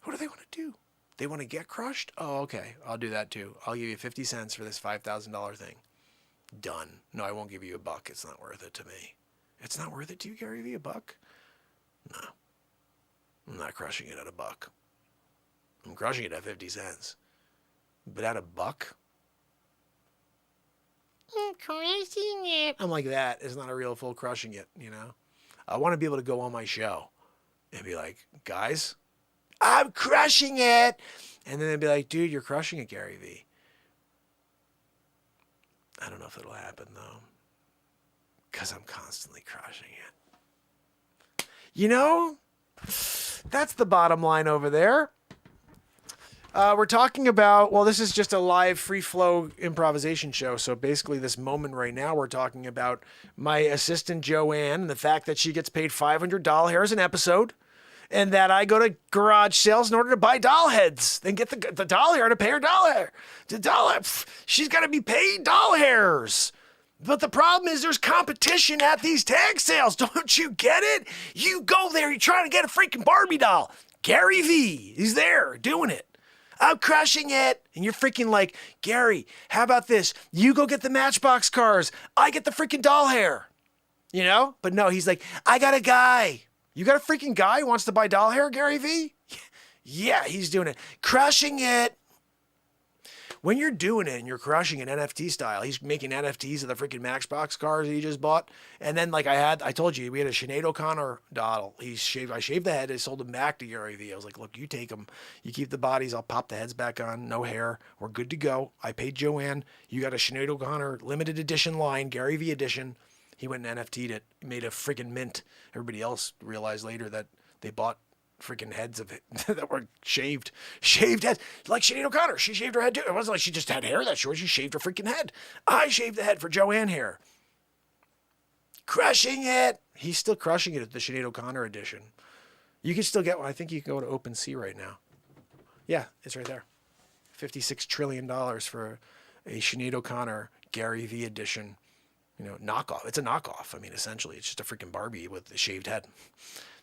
What do they want to do? They want to get crushed? Oh, okay. I'll do that too. I'll give you 50 cents for this $5,000 thing. Done. No, I won't give you $1. It's not worth it to me. It's not worth it to you, Gary V, $1? No. I'm not crushing it at $1. I'm crushing it at 50 cents. But at $1? I'm crushing it. I'm like, that is not a real full crushing it, you know? I want to be able to go on my show and be like, guys, I'm crushing it. And then they'd be like, dude, you're crushing it, Gary V. I don't know if it'll happen, though, because I'm constantly crushing it. You know, that's the bottom line over there. We're talking about, well, this is just a live free flow improvisation show. So basically this moment right now, we're talking about my assistant Joanne and the fact that she gets paid $500 an episode and that I go to garage sales in order to buy doll heads, then get the doll hair to pay her doll hair. She's got to be paid doll hairs. But the problem is there's competition at these tag sales. Don't you get it? You go there, you're trying to get a freaking Barbie doll. Gary V, he's there doing it. I'm crushing it. And you're freaking like, Gary, how about this? You go get the Matchbox cars. I get the freaking doll hair. You know? But no, he's like, I got a guy. You got a freaking guy who wants to buy doll hair, Gary V? Yeah, he's doing it. Crushing it. When you're doing it and you're crushing it NFT style, he's making NFTs of the freaking Matchbox cars that he just bought. And then like I told you, we had a Sinead O'Connor doll. I shaved the head. I sold him back to Gary V. I was like, look, you take them. You keep the bodies. I'll pop the heads back on. No hair. We're good to go. I paid Joanne. You got a Sinead O'Connor limited edition line, Gary V edition. He went and NFT'd it. Made a freaking mint. Everybody else realized later that they bought freaking heads of it that were shaved heads, like Sinead O'Connor. She shaved her head too. It wasn't like she just had hair that short. She shaved her freaking head. I shaved the head for Joanne here. Crushing it. He's still crushing it at the Sinead O'Connor edition. You can still get one. I think you can go to OpenSea right now. Yeah, it's right there. $56 trillion for a Sinead O'Connor Gary V edition. You know, knockoff. It's a knockoff. I mean, essentially, it's just a freaking Barbie with a shaved head.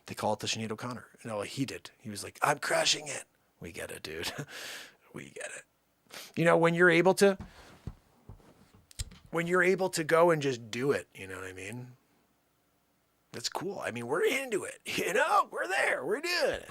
They call it the Sinead O'Connor. No, he did. He was like, I'm crushing it. We get it, dude. We get it. You know, when you're able to go and just do it, you know what I mean? That's cool. I mean, we're into it. You know, we're there. We're doing it.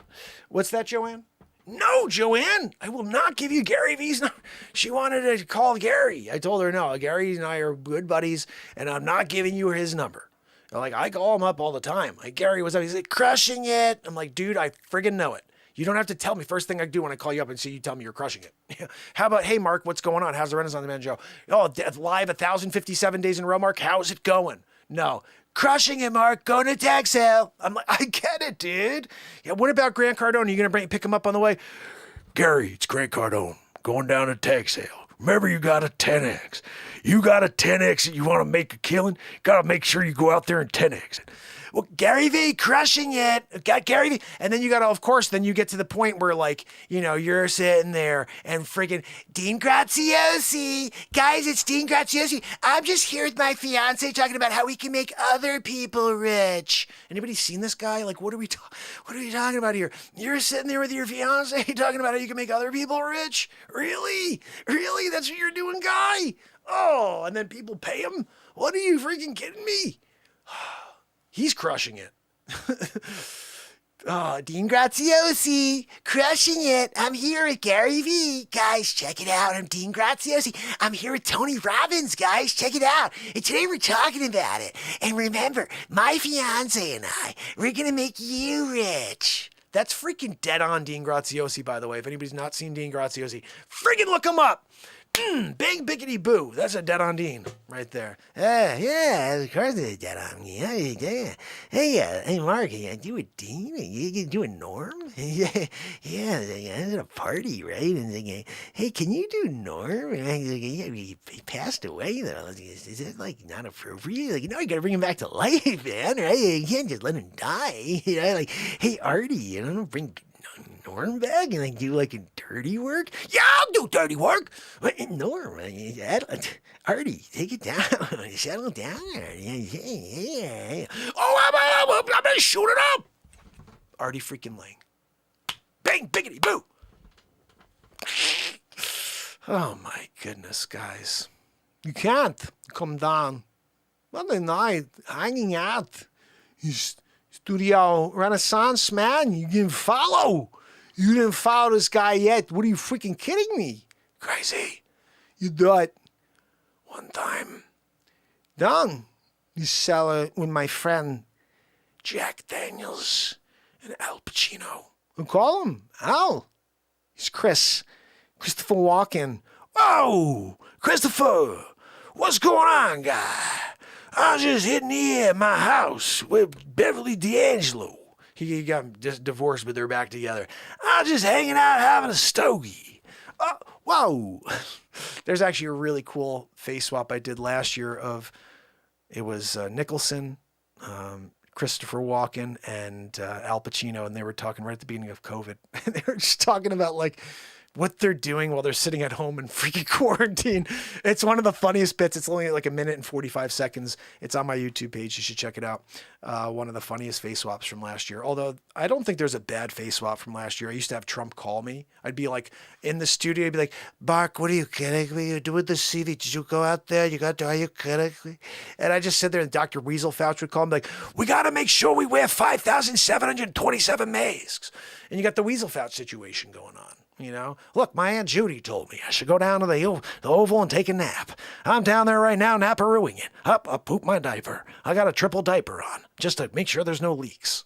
What's that, Joanne? No, Joanne, I will not give you Gary V's number. She wanted to call Gary. I told her, no, Gary and I are good buddies, and I'm not giving you his number. Like, I call him up all the time. Like, Gary was up. He's like, crushing it. I'm like, dude, I friggin' know it. You don't have to tell me. First thing I do when I call you up and see you tell me you're crushing it. How about, hey, Mark, what's going on? How's the Renaissance Man show? Oh, live 1,057 days in a row, Mark. How's it going? No. Crushing it, Mark. Going to tag sale. I'm like, I get it, dude. Yeah, what about Grant Cardone? Are you going to pick him up on the way? Gary, it's Grant Cardone. Going down to tag sale. remember you got a 10x. You got a 10x and you want to make a killing, got to make sure you go out there and 10x it. Well, Gary V crushing it. Got Gary V. And then you got to, of course, then you get to the point where, like, you know, you're sitting there and freaking Dean Graziosi. Guys, it's Dean Graziosi. I'm just here with my fiance talking about how we can make other people rich. Anybody seen this guy? Like, what are we talking about here? You're sitting there with your fiance talking about how you can make other people rich? Really? Really? That's what you're doing, guy? Oh, and then people pay him? What, are you freaking kidding me? He's crushing it. Oh, Dean Graziosi, crushing it. I'm here with Gary V. Guys, check it out. I'm Dean Graziosi. I'm here with Tony Robbins, guys. Check it out. And today we're talking about it. And remember, my fiance and I, we're going to make you rich. That's freaking dead on Dean Graziosi, by the way. If anybody's not seen Dean Graziosi, freaking look him up. Bang biggity boo. That's a dead on Dean right there. Yeah, of course it's dead on me. Yeah. Hey, Mark, you do a Dean? You do a Norm? yeah, it's a party, right? And hey, can you do Norm? He passed away, though. Is it, like, not appropriate? Like, you know, you gotta bring him back to life, man, right? You can't just let him die. You know, like, hey, Artie, you know, bring Norm back and like do like a dirty work? Yeah, I'll do dirty work. Norm, Artie, take it down. Settle down. Yeah. Oh, I'm gonna shoot it up. Artie freaking Lang. Bang, biggity, boo. Oh my goodness, guys. You can't come down. What a night hanging out. Studio Renaissance, man. You didn't follow. You didn't follow this guy yet. What, are you freaking kidding me? Crazy. You do it one time. Done. You sell it with my friend Jack Daniels and Al Pacino. And call him Al. He's Christopher Walken. Oh, Christopher. What's going on, guy? I was just hitting the air at my house with Beverly D'Angelo. He got just divorced, but they're back together. I was just hanging out having a stogie. Whoa. There's actually a really cool face swap I did last year it was Nicholson, Christopher Walken, and Al Pacino, and they were talking right at the beginning of COVID. They were just talking about, like, what they're doing while they're sitting at home in freaking quarantine. It's one of the funniest bits. It's only like a minute and 45 seconds. It's on my YouTube page. You should check it out. One of the funniest face swaps from last year. Although I don't think there's a bad face swap from last year. I used to have Trump call me. I'd be like in the studio. I'd be like, Mark, what are you kidding me? You're doing the CV. Did you go out there? Are you kidding me? And I just sit there and Dr. Weasel Fauci would call me like, we got to make sure we wear 5,727 masks. And you got the Weasel Fauci situation going on. You know, look, my Aunt Judy told me I should go down to the Oval and take a nap. I'm down there right now, naparooing it. I poop my diaper. I got a triple diaper on, just to make sure there's no leaks.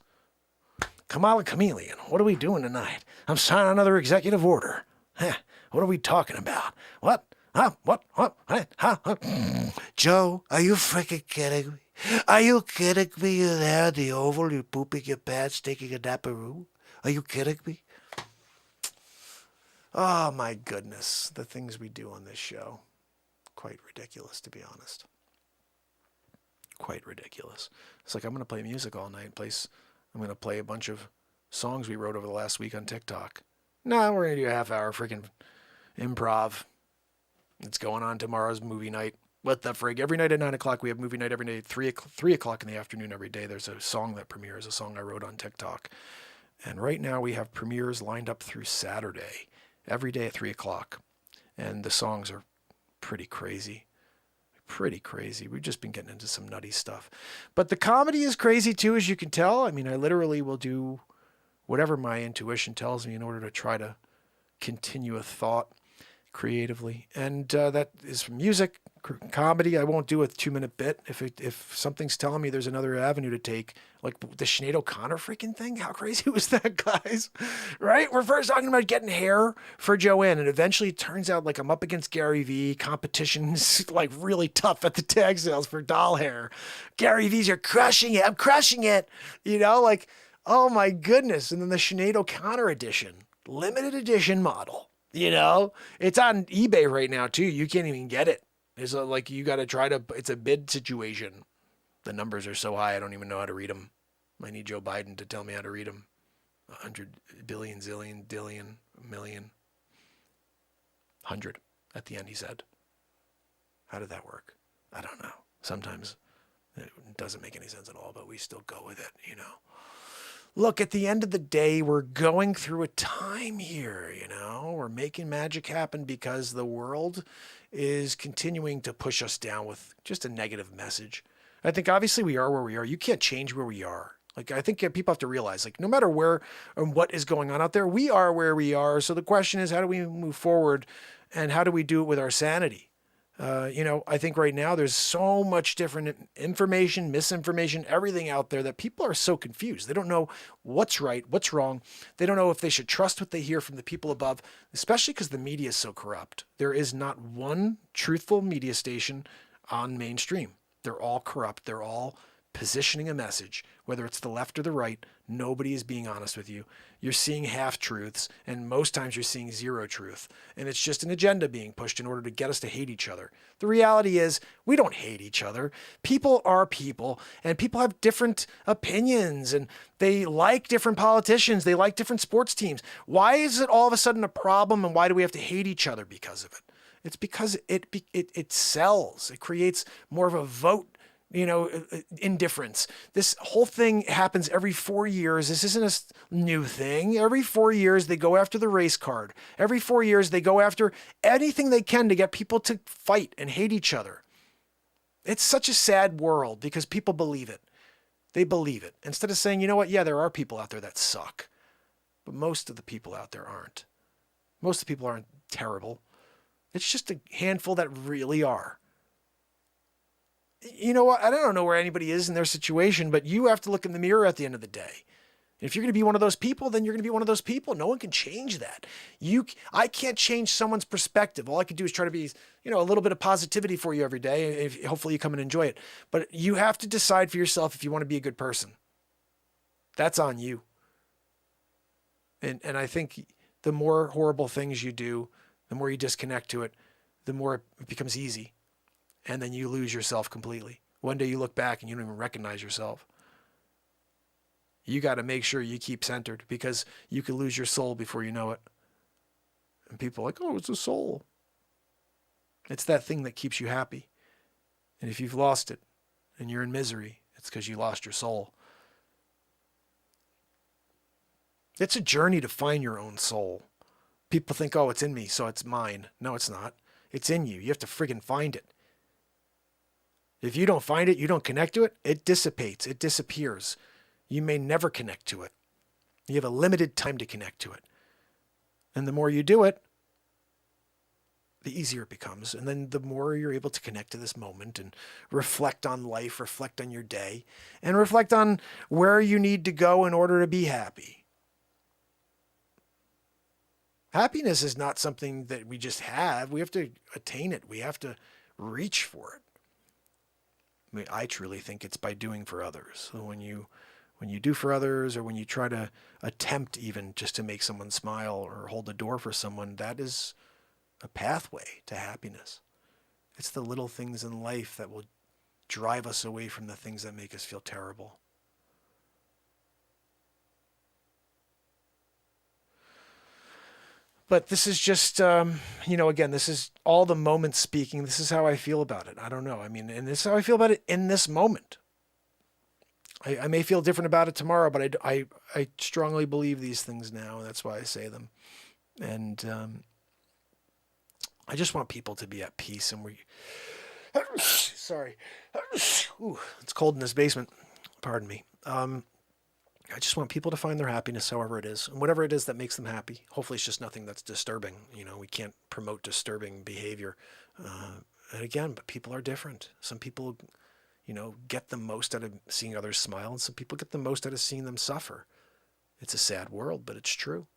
Kamala Chameleon, what are we doing tonight? I'm signing another executive order. What are we talking about? What? What? Joe, are you freaking kidding me? Are you kidding me? You're there at the Oval, you're pooping your pants, taking a naparoo? Are you kidding me? Oh, my goodness. The things we do on this show. Quite ridiculous, to be honest. Quite ridiculous. It's like I'm going to play music all night. I'm going to play a bunch of songs we wrote over the last week on TikTok. No, we're going to do a half-hour freaking improv. It's going on tomorrow's movie night. What the frig? Every night at 9 o'clock, we have movie night every day. 3 o'clock in the afternoon every day. There's a song that premieres, a song I wrote on TikTok. And right now we have premieres lined up through Saturday. Every day at 3 o'clock. And the songs are pretty crazy. We've just been getting into some nutty stuff. But the comedy is crazy too, as you can tell. I mean, I literally will do whatever my intuition tells me in order to try to continue a thought creatively. And that is from music, comedy. I won't do a 2-minute bit. If something's telling me there's another avenue to take, like the Sinead O'Connor freaking thing. How crazy was that, guys? Right? We're first talking about getting hair for Joanne, and eventually it turns out like I'm up against Gary V. Competition's like really tough at the tag sales for doll hair. Gary V's are crushing it. I'm crushing it. You know, like, oh my goodness. And then the Sinead O'Connor edition, limited edition model. You know, it's on eBay right now too. You can't even get it. It's like you got to try to, it's a bid situation. The numbers are so high, I don't even know how to read them. I need Joe Biden to tell me how to read them. 100 billion, zillion, dillion, million. 100 at the end, he said. How did that work? I don't know. Sometimes it doesn't make any sense at all, but we still go with it, you know. Look, at the end of the day, we're going through a time here, you know. We're making magic happen because the world is continuing to push us down with just a negative message. I think obviously we are where we are. You can't change where we are. Like, I think people have to realize, like, no matter where or what is going on out there, we are where we are. So the question is, how do we move forward, and how do we do it with our sanity? You know, I think right now there's so much different information, misinformation, everything out there that people are so confused. They don't know what's right, what's wrong. They don't know if they should trust what they hear from the people above, especially because the media is so corrupt. There is not one truthful media station on mainstream. They're all corrupt. They're all positioning a message, whether it's the left or the right. Nobody is being honest with you. You're seeing half-truths, and most times you're seeing zero truth. And it's just an agenda being pushed in order to get us to hate each other. The reality is, we don't hate each other. People are people, and people have different opinions, and they like different politicians. They like different sports teams. Why is it all of a sudden a problem, and why do we have to hate each other because of it? It's because it sells. It creates more of a vote, you know, indifference. This whole thing happens every 4 years. This isn't a new thing. Every 4 years, they go after the race card. Every 4 years, they go after anything they can to get people to fight and hate each other. It's such a sad world because people believe it. They believe it. Instead of saying, you know what? Yeah, there are people out there that suck. But most of the people out there aren't. Most of the people aren't terrible. It's just a handful that really are. You know what? I don't know where anybody is in their situation, but you have to look in the mirror at the end of the day. If you're going to be one of those people, then you're going to be one of those people. No one can change that. I can't change someone's perspective. All I can do is try to be, you know, a little bit of positivity for you every day. And hopefully you come and enjoy it. But you have to decide for yourself if you want to be a good person. That's on you. And I think the more horrible things you do, the more you disconnect to it, the more it becomes easy. And then you lose yourself completely. One day you look back and you don't even recognize yourself. You got to make sure you keep centered because you could lose your soul before you know it. And people are like, oh, it's a soul. It's that thing that keeps you happy. And if you've lost it and you're in misery, it's because you lost your soul. It's a journey to find your own soul. People think, oh, it's in me, so it's mine. No, it's not. It's in you. You have to friggin' find it. If you don't find it, you don't connect to it, it dissipates. It disappears. You may never connect to it. You have a limited time to connect to it. And the more you do it, the easier it becomes. And then the more you're able to connect to this moment and reflect on life, reflect on your day, and reflect on where you need to go in order to be happy. Happiness is not something that we just have. We have to attain it. We have to reach for it. I mean, I truly think it's by doing for others. So when you do for others, or when you try to attempt even just to make someone smile or hold the door for someone, that is a pathway to happiness. It's the little things in life that will drive us away from the things that make us feel terrible. But this is just, again, this is all the moments speaking. This is how I feel about it. I don't know. I mean, and this is how I feel about it in this moment. I may feel different about it tomorrow, but I strongly believe these things now, and that's why I say them. And I just want people to be at peace. And sorry. Ooh, it's cold in this basement. Pardon me. I just want people to find their happiness, however it is, and whatever it is that makes them happy. Hopefully it's just nothing that's disturbing. You know, we can't promote disturbing behavior. And again, but people are different. Some people, get the most out of seeing others smile, and some people get the most out of seeing them suffer. It's a sad world, but it's true.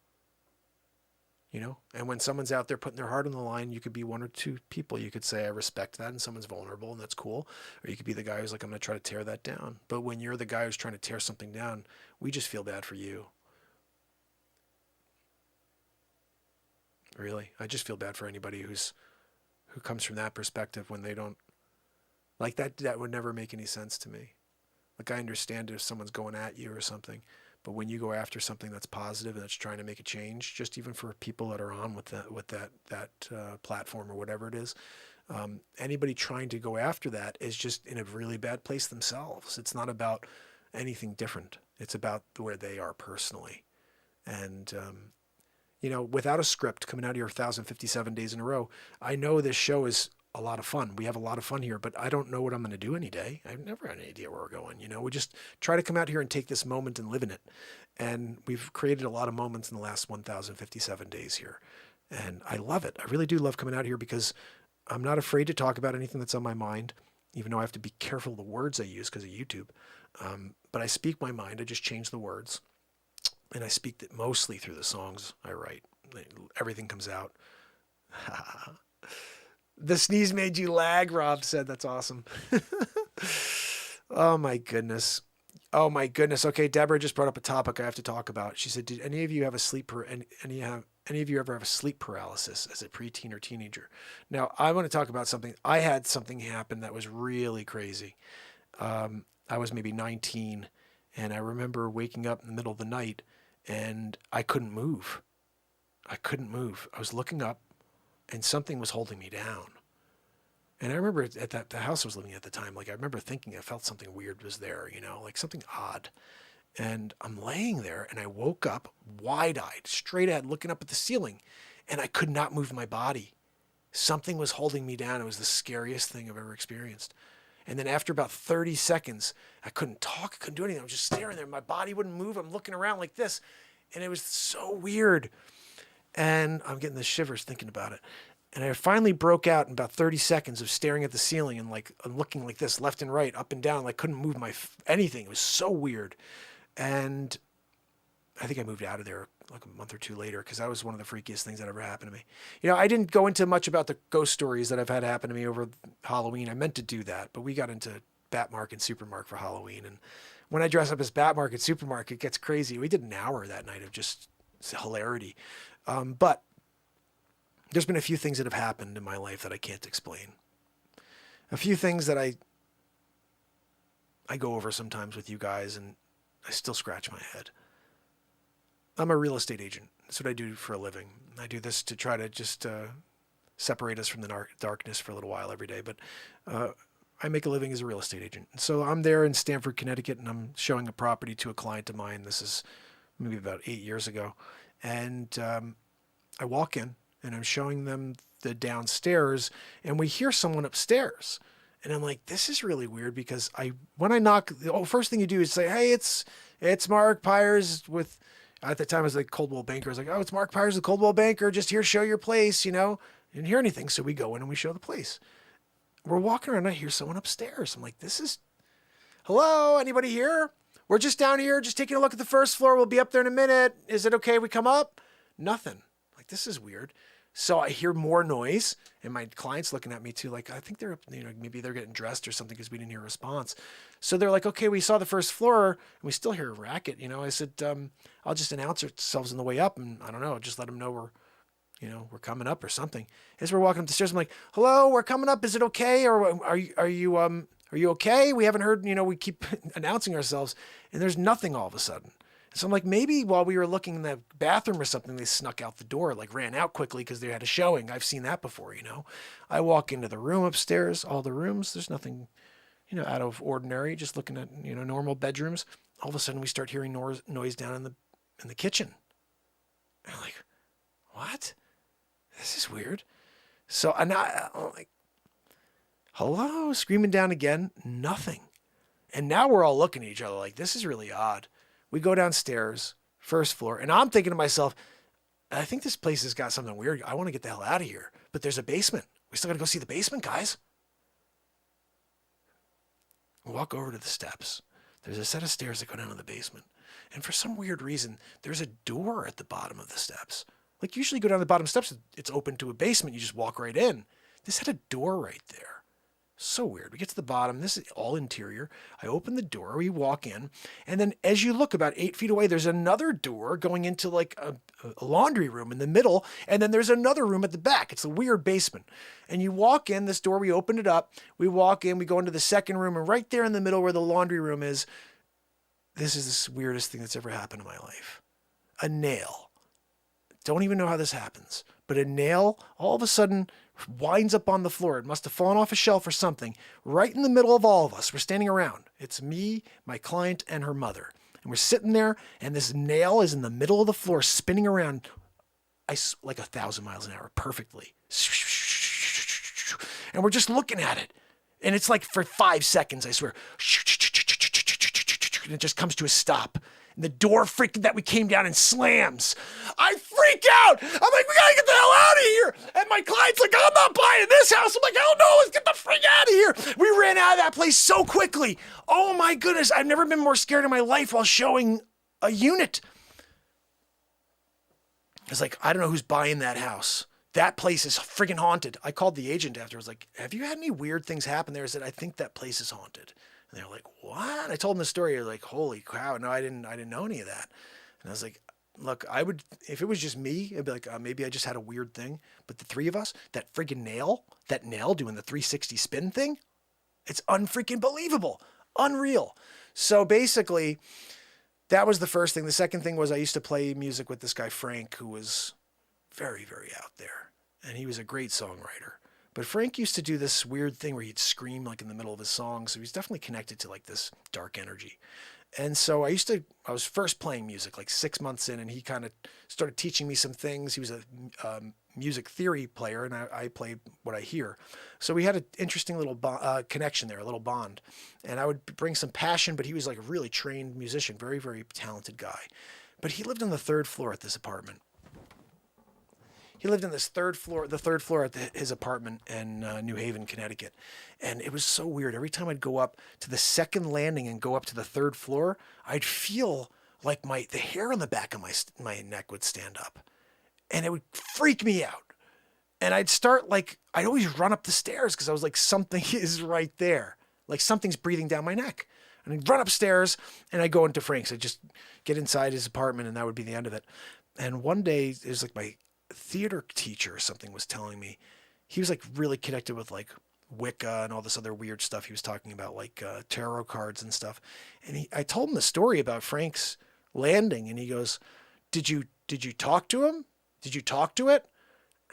And when someone's out there putting their heart on the line, you could be one or two people. You could say, I respect that, and someone's vulnerable, and that's cool. Or you could be the guy who's like, I'm going to try to tear that down. But when you're the guy who's trying to tear something down, we just feel bad for you. Really. I just feel bad for anybody who comes from that perspective when they don't, like that would never make any sense to me. Like, I understand if someone's going at you or something, but when you go after something that's positive and that's trying to make a change, just even for people that are on with that platform or whatever it is, anybody trying to go after that is just in a really bad place themselves. It's not about anything different. It's about where they are personally. And, without a script coming out here 1,057 days in a row, I know this show is a lot of fun. We have a lot of fun here, but I don't know what I'm going to do any day. I've never had any idea where we're going. We just try to come out here and take this moment and live in it. And we've created a lot of moments in the last 1,057 days here. And I love it. I really do love coming out here because I'm not afraid to talk about anything that's on my mind, even though I have to be careful of the words I use because of YouTube. But I speak my mind. I just change the words. And I speak it mostly through the songs I write. Everything comes out. The sneeze made you lag, Rob said. That's awesome. Oh, my goodness. Okay, Deborah just brought up a topic I have to talk about. She said, did any of you have any of you ever have a sleep paralysis as a preteen or teenager? Now, I want to talk about something. I had something happen that was really crazy. I was maybe 19, and I remember waking up in the middle of the night, and I couldn't move. I was looking up, and something was holding me down. And I remember at the house I was living at the time, like I remember thinking I felt something weird was there, like something odd. And I'm laying there and I woke up wide-eyed, straight ahead, looking up at the ceiling, and I could not move my body. Something was holding me down. It was the scariest thing I've ever experienced. And then after about 30 seconds, I couldn't talk, I couldn't do anything. I was just staring there. My body wouldn't move. I'm looking around like this. And it was so weird. And I'm getting the shivers thinking about it. And I finally broke out in about 30 seconds of staring at the ceiling and like looking like this, left and right, up and down, like couldn't move anything. It was so weird. And I think I moved out of there like a month or two later because that was one of the freakiest things that ever happened to me. I didn't go into much about the ghost stories that I've had happen to me over Halloween. I meant to do that, but we got into Batmark and Supermark for Halloween. And when I dress up as Batmark and Supermark, it gets crazy. We did an hour that night of just hilarity. But there's been a few things that have happened in my life that I can't explain. A few things that I go over sometimes with you guys, and I still scratch my head. I'm a real estate agent. That's what I do for a living. I do this to try to just separate us from the darkness for a little while every day. But I make a living as a real estate agent. So I'm there in Stamford, Connecticut, and I'm showing a property to a client of mine. This is maybe about 8 years ago. And I walk in, and I'm showing them the downstairs, and we hear someone upstairs. And I'm like, this is really weird because when I knock, the first thing you do is say, hey, it's Mark Pires with, at the time it was like Coldwell Banker. I was like, oh, it's Mark Pires with Coldwell Banker. Just here, show your place, Didn't hear anything. So we go in and we show the place. We're walking around and I hear someone upstairs. I'm like, hello, anybody here? We're just down here, just taking a look at the first floor. We'll be up there in a minute. Is it okay we come up? Nothing. Like, this is weird. So I hear more noise, and my client's looking at me too, like, I think they're, maybe they're getting dressed or something because we didn't hear a response. So they're like, okay, we saw the first floor, and we still hear a racket. I said, I'll just announce ourselves on the way up, and I don't know, just let them know we're coming up or something. As we're walking up the stairs, I'm like, hello, we're coming up. Is it okay? Or are you okay? We haven't heard, we keep announcing ourselves, and there's nothing all of a sudden. So I'm like, maybe while we were looking in the bathroom or something, they snuck out the door, like ran out quickly because they had a showing. I've seen that before, I walk into the room upstairs, all the rooms, there's nothing, out of ordinary, just looking at, normal bedrooms. All of a sudden we start hearing noise down in the kitchen. And I'm like, what? This is weird. So I'm like, hello, screaming down again, nothing. And now we're all looking at each other like, this is really odd. We go downstairs, first floor, and I'm thinking to myself, I think this place has got something weird. I want to get the hell out of here. But there's a basement. We still got to go see the basement, guys. We walk over to the steps. There's a set of stairs that go down to the basement. And for some weird reason, there's a door at the bottom of the steps. Like, usually you go down the bottom steps, it's open to a basement. You just walk right in. This had a door right there. So weird. We get to the bottom. This is all interior. I open the door. We walk in. And then as you look about 8 feet away, there's another door going into like a laundry room in the middle. And then there's another room at the back. It's a weird basement. And you walk in this door. We open it up. We walk in. We go into the second room. And right there in the middle where the laundry room is, this is the weirdest thing that's ever happened in my life. A nail. Don't even know how this happens. But a nail all of a sudden winds up on the floor. It must have fallen off a shelf or something. Right in the middle of all of us. We're standing around. It's me, my client, and her mother. And we're sitting there, and this nail is in the middle of the floor, spinning around like 1,000 miles an hour, perfectly. And we're just looking at it. And it's like for 5 seconds, I swear. And it just comes to a stop. And the door freaking that we came down and slams. I freak out. I'm like, we gotta get the hell out of here. And my client's like, I'm not buying this house. I'm like, hell no, let's get the freak out of here. We ran out of that place so quickly. Oh my goodness. I've never been more scared in my life while showing a unit. It's like, I don't know who's buying that house. That place is freaking haunted. I called the agent after. I was like, have you had any weird things happen there? I said, I think that place is haunted. And they were like, what? I told them the story. They're like, holy cow. No, I didn't know any of that. And I was like, look, I would, if it was just me, I'd be like, maybe I just had a weird thing. But the three of us, that friggin' nail doing the 360 spin thing, it's unfreaking believable. Unreal. So basically, that was the first thing. The second thing was I used to play music with this guy, Frank, who was very, very out there. And he was a great songwriter. But Frank used to do this weird thing where he'd scream like in the middle of his songs. So he's definitely connected to like this dark energy. And so I was first playing music like 6 months in, and he kind of started teaching me some things. He was a music theory player, and I played what I hear. So we had an interesting little connection there, a little bond. And I would bring some passion, but he was like a really trained musician, very, very talented guy. But he lived on the third floor at this apartment. He lived in the third floor at his apartment in New Haven, Connecticut. And it was so weird. Every time I'd go up to the second landing and go up to the third floor, I'd feel like the hair on the back of my neck would stand up. And it would freak me out. And I'd always run up the stairs because I was like, something is right there. Like something's breathing down my neck. And I'd run upstairs and I'd go into Frank's. I'd just get inside his apartment and that would be the end of it. And one day, it was like my theater teacher or something was telling me, he was like really connected with like Wicca and all this other weird stuff. He was talking about like tarot cards and stuff. And I told him the story about Frank's landing, and he goes, did you talk to him? Did you talk to it?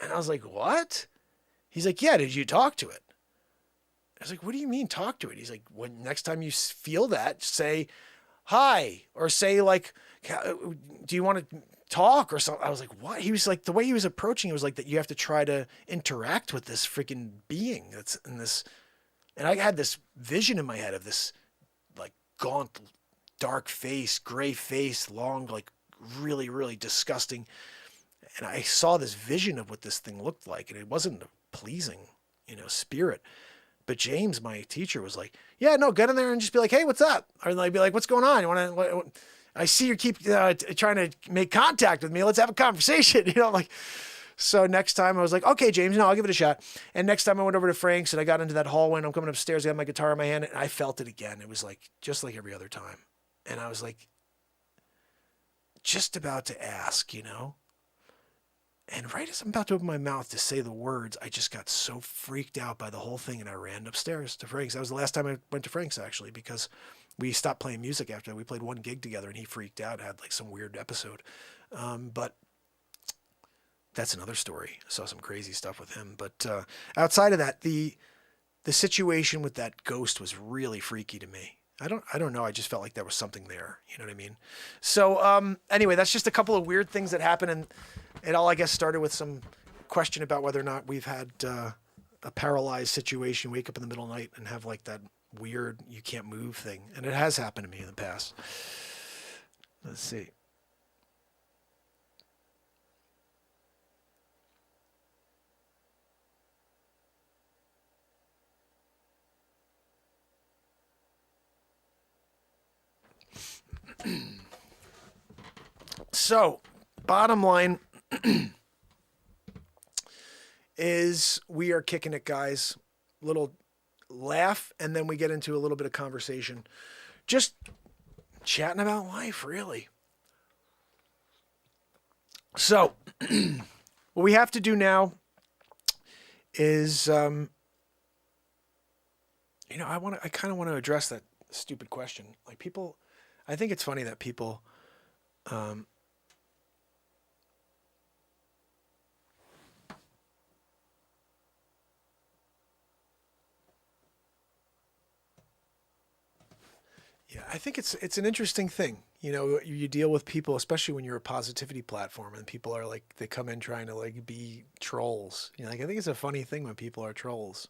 And I was like, what? He's like, yeah, did you talk to it? I was like, what do you mean talk to it? He's like, when next time you feel that, say hi, or say like, do you want to talk or something? I was like, what? He was like, the way he was approaching it was like that you have to try to interact with this freaking being that's in this. And I had this vision in my head of this like gaunt, dark face, gray face, long, like really, really disgusting. And I saw this vision of what this thing looked like, and it wasn't a pleasing, spirit. But James, my teacher, was like, yeah, no, get in there and just be like, hey, what's up? Or I'd be like, what's going on? You want to, I see you keep trying to make contact with me. Let's have a conversation. So next time I was like, okay, James, no, I'll give it a shot. And next time I went over to Frank's and I got into that hallway and I'm coming upstairs, I had my guitar in my hand and I felt it again. It was like, just like every other time. And I was like, just about to ask, And right as I'm about to open my mouth to say the words, I just got so freaked out by the whole thing and I ran upstairs to Frank's. That was the last time I went to Frank's, actually, because we stopped playing music after that. We played one gig together and he freaked out, had like some weird episode. But that's another story. I saw some crazy stuff with him. But outside of that, the situation with that ghost was really freaky to me. I don't know. I just felt like there was something there. You know what I mean? So anyway, that's just a couple of weird things that happened. And it all, I guess, started with some question about whether or not we've had a paralyzed situation, wake up in the middle of the night and have like that weird you can't move thing. And it has happened to me in the past. Let's see. So, bottom line is we are kicking it, guys. Little laugh, and then we get into a little bit of conversation. Just chatting about life, really. So, what we have to do now is, I kind of want to address that stupid question. Like people, I think it's funny that people, yeah, I think it's an interesting thing. You know, you deal with people, especially when you're a positivity platform, and people are like, they come in trying to like be trolls. You know, like I think it's a funny thing when people are trolls.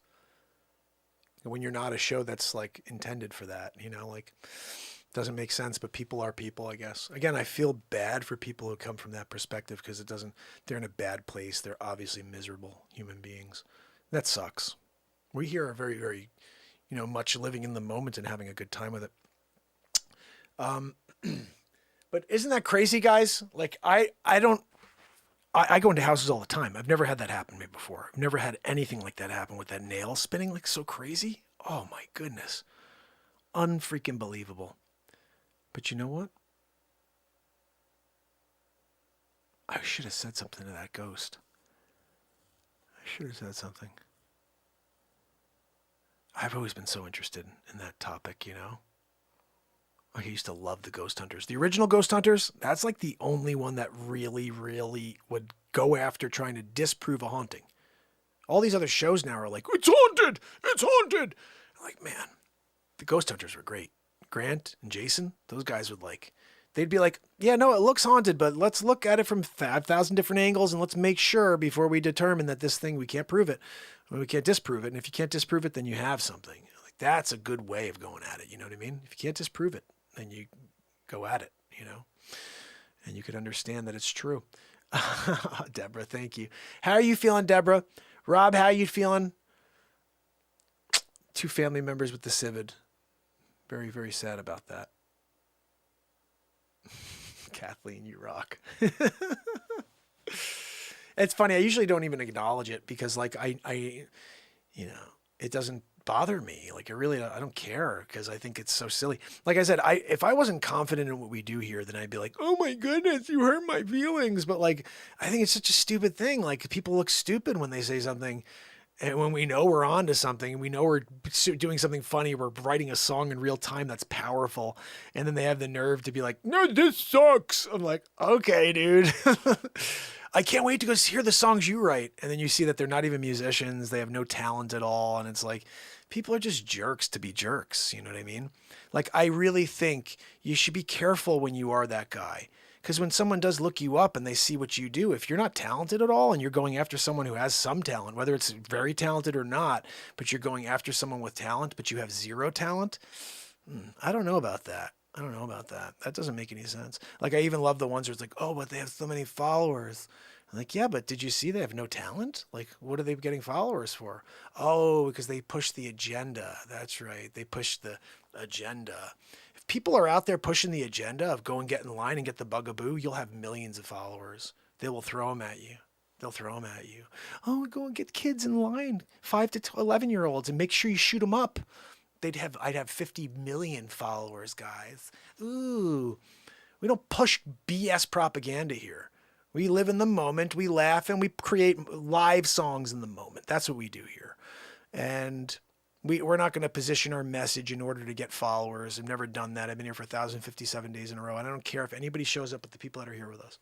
When you're not a show that's like intended for that, you know, like doesn't make sense, but people are people, I guess. Again, I feel bad for people who come from that perspective because they're in a bad place. They're obviously miserable human beings. That sucks. We here are very, very, much living in the moment and having a good time with it. But isn't that crazy, guys? Like I go into houses all the time. I've never had that happen to me before. I've never had anything like that happen with that nail spinning like so crazy. Oh my goodness. Unfreaking believable. But you know what? I should have said something to that ghost. I should have said something. I've always been so interested in that topic, Like I used to love the ghost hunters. The original ghost hunters, that's like the only one that really, really would go after trying to disprove a haunting. All these other shows now are like, it's haunted! It's haunted! I'm like, man, the ghost hunters were great. Grant and Jason, those guys would they'd be like, yeah, no, it looks haunted, but let's look at it from 5,000 different angles and let's make sure before we determine that this thing, we can't prove it. We can't disprove it. And if you can't disprove it, then you have something. Like that's a good way of going at it. You know what I mean? If you can't disprove it, then you go at it, and you could understand that it's true. Deborah, thank you. How are you feeling, Deborah? Rob, how are you feeling? 2 family members with the CIVID. Very, very sad about that. Kathleen, you rock. It's funny. I usually don't even acknowledge it because I it doesn't bother me. Like I don't care because I think it's so silly. Like I said, if I wasn't confident in what we do here, then I'd be like, oh my goodness, you hurt my feelings. But I think it's such a stupid thing. Like people look stupid when they say something. And when we know we're on to something, and we know we're doing something funny, we're writing a song in real time that's powerful, and then they have the nerve to be like, no, this sucks. I'm like, okay, dude. I can't wait to go hear the songs you write. And then you see that they're not even musicians. They have no talent at all. And it's like, people are just jerks to be jerks. You know what I mean? Like, I really think you should be careful when you are that guy. Because when someone does look you up and they see what you do, if you're not talented at all and you're going after someone who has some talent, whether it's very talented or not, but you're going after someone with talent, but you have zero talent, I don't know about that. That doesn't make any sense. Like, I even love the ones where it's like, oh, but they have so many followers. I'm like, yeah, but did you see they have no talent? Like, what are they getting followers for? Oh, because they push the agenda. That's right. They push the agenda. If people are out there pushing the agenda of go and get in line and get the bugaboo, you'll have millions of followers. They will throw them at you. Oh, go and get kids in line, 5 to 11-year-olds, and make sure you shoot them up. I'd have 50 million followers, guys. Ooh, we don't push BS propaganda here. We live in the moment, we laugh, and we create live songs in the moment. That's what we do here. And we're not going to position our message in order to get followers. I've never done that. I've been here for 1,057 days in a row. And I don't care if anybody shows up with the people that are here with us.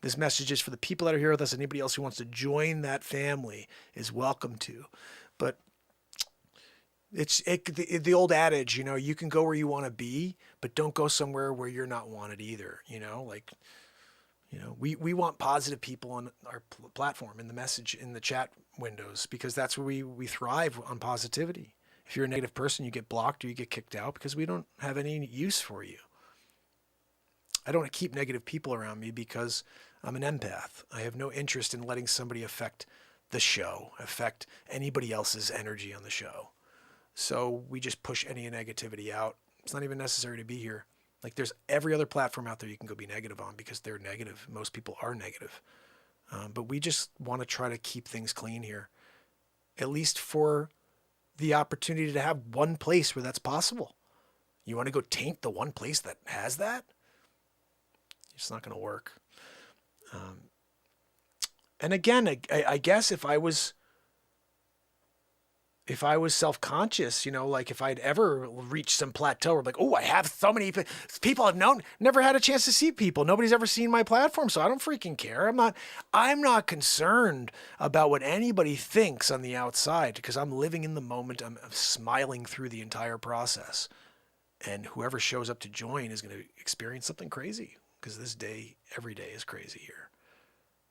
This message is for the people that are here with us. Anybody else who wants to join that family is welcome to. But the old adage, you can go where you want to be, but don't go somewhere where you're not wanted either. We want positive people on our platform, in the message, in the chat windows, because that's where we thrive on positivity. If you're a negative person, you get blocked or you get kicked out because we don't have any use for you. I don't keep negative people around me because I'm an empath. I have no interest in letting somebody affect the show, affect anybody else's energy on the show. So we just push any negativity out. It's not even necessary to be here. Like, there's every other platform out there you can go be negative on because they're negative. Most people are negative. But we just want to try to keep things clean here, at least for the opportunity to have one place where that's possible. You want to go taint the one place that has that? It's not going to work. And again, I guess if I was self-conscious, like if I'd ever reached some plateau where like, oh, I have so many people I've known, never had a chance to see people. Nobody's ever seen my platform. So I don't freaking care. I'm not concerned about what anybody thinks on the outside because I'm living in the moment. I'm smiling through the entire process. And whoever shows up to join is going to experience something crazy because every day is crazy here.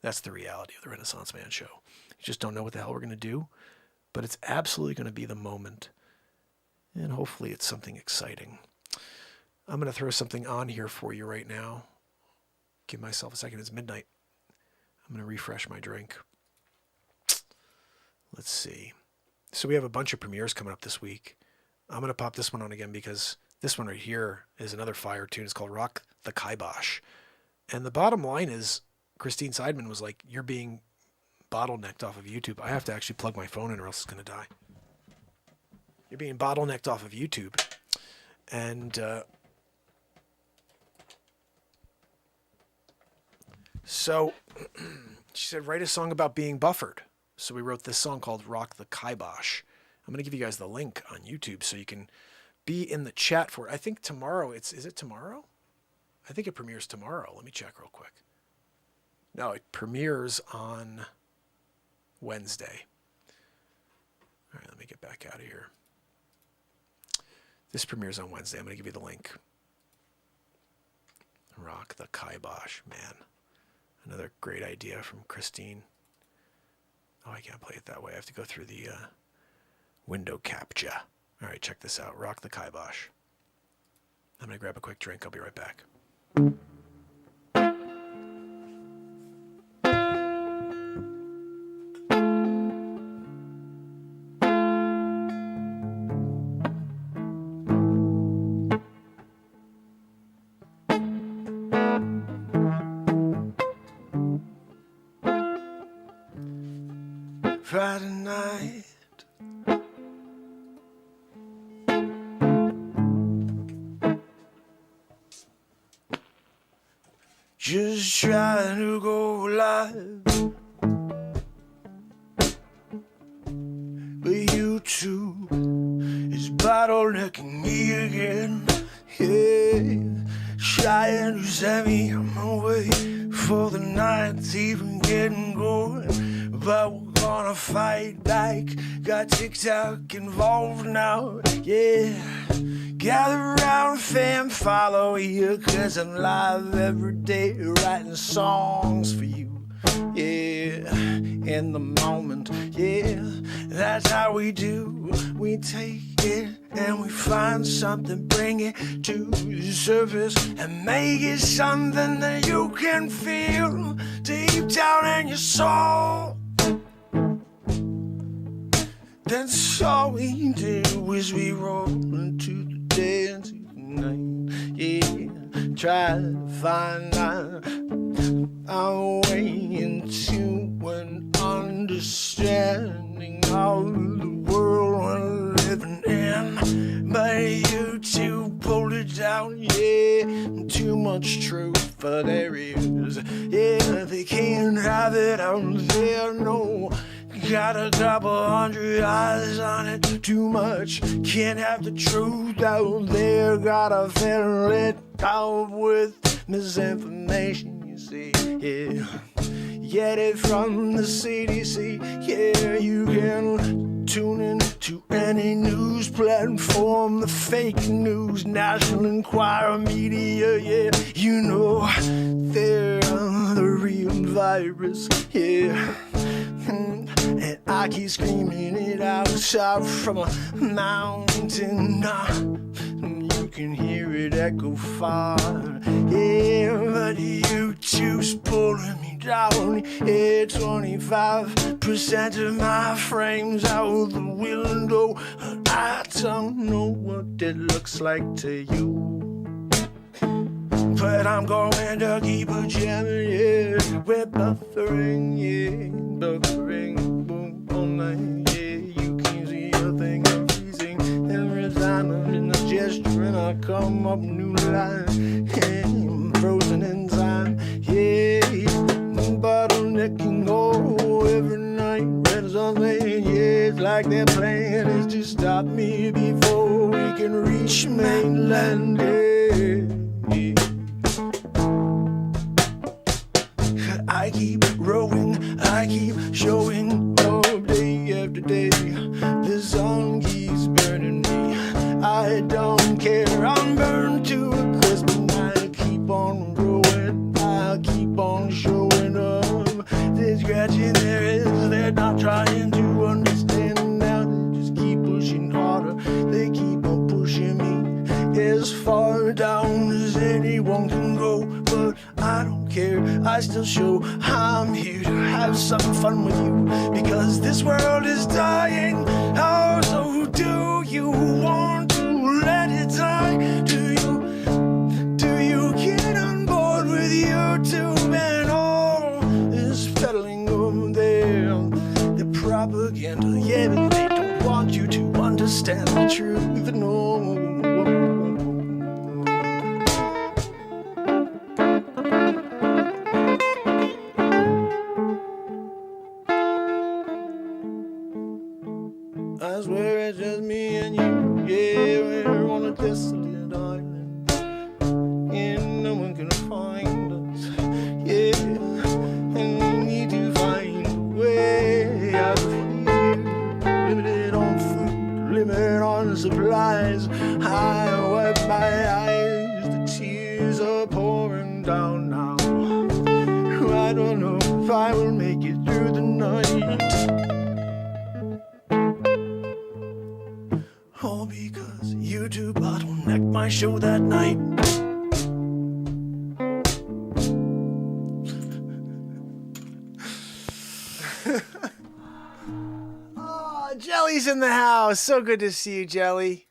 That's the reality of the Renaissance Man Show. You just don't know what the hell we're going to do, but it's absolutely going to be the moment. And hopefully it's something exciting. I'm going to throw something on here for you right now. Give myself a second. It's midnight. I'm going to refresh my drink. Let's see. So we have a bunch of premieres coming up this week. I'm going to pop this one on again because this one right here is another fire tune. It's called Rock the Kibosh. And the bottom line is Christine Seidman was like, you're being bottlenecked off of YouTube. I have to actually plug my phone in or else it's going to die. You're being bottlenecked off of YouTube. And so she said, write a song about being buffered. So we wrote this song called Rock the Kibosh. I'm going to give you guys the link on YouTube so you can be in the chat for it. I think tomorrow, is it tomorrow? I think it premieres tomorrow. Let me check real quick. No, it premieres on Wednesday. All right, let me get back out of here. This premieres on Wednesday. I'm going to give you the link. Rock the Kibosh, man. Another great idea from Christine. Oh, I can't play it that way. I have to go through the window captcha. All right, check this out. Rock the Kibosh. I'm going to grab a quick drink. I'll be right back. Friday night, just trying to go live, but YouTube is bottlenecking me again. Yeah, trying to send me on my way for the night's even getting going, but we're gonna fight back. Got TikTok involved now, yeah. Gather round, fam, follow you, 'cause I'm live every day writing songs for you. Yeah, in the moment, yeah, that's how we do. We take it and we find something, bring it to the surface and make it something that you can feel deep down in your soul. That's all we do is we roll into the day, into the night, yeah. Try to find our way into an understanding of the world we're living in. But YouTube pulled it down, yeah. Too much truth, but there is, yeah. They can't have it out there, no. Got a couple hundred eyes on it, too much. Can't have the truth out there. Gotta fill it out with misinformation, you see, yeah. Get it from the CDC, yeah. You can tune in to any news platform, the fake news, National Enquirer media, yeah. You know they're the real virus, yeah. And I keep screaming it out from a mountain. You can hear it echo far. Yeah, but YouTube's pulling me down. Yeah, 25% of my frames out the window. I don't know what it looks like to you, but I'm going to keep a jamming, yeah. We're buffering, yeah. Buffering, boom, all night, yeah. You can't see a thing. come up new lines. Yeah, frozen in time. Yeah, bottlenecking every night. Renaissance man, yeah, it's like their plan is to stop me before we can reach mainland. Yeah. I keep rowing, I keep showing up day after day. The sun keeps burning me. I don't care, I'm burned to a crisp, and I keep on rowing. I keep on showing up. They're scratching their heads, they're not trying to understand now. They just keep pushing harder. They keep on pushing me as far down as anyone can go. But I don't care, I still show I'm here to have some fun with you, because this world is dying. How so do you want to let it die? Do you get on board with YouTube and all this peddling over there? The propaganda, yeah, but they don't want you to understand the truth. No. I swear it's just me and you, yeah, we're on a desolate island, and no one can find us, yeah, and we need to find a way out of here. Limited on food, limited on supplies. I wipe my eyes, the tears are pouring down now. I don't know if I will make it through the night. All because YouTube bottlenecked my show that night. Oh, Jelly's in the house. So good to see you, Jelly.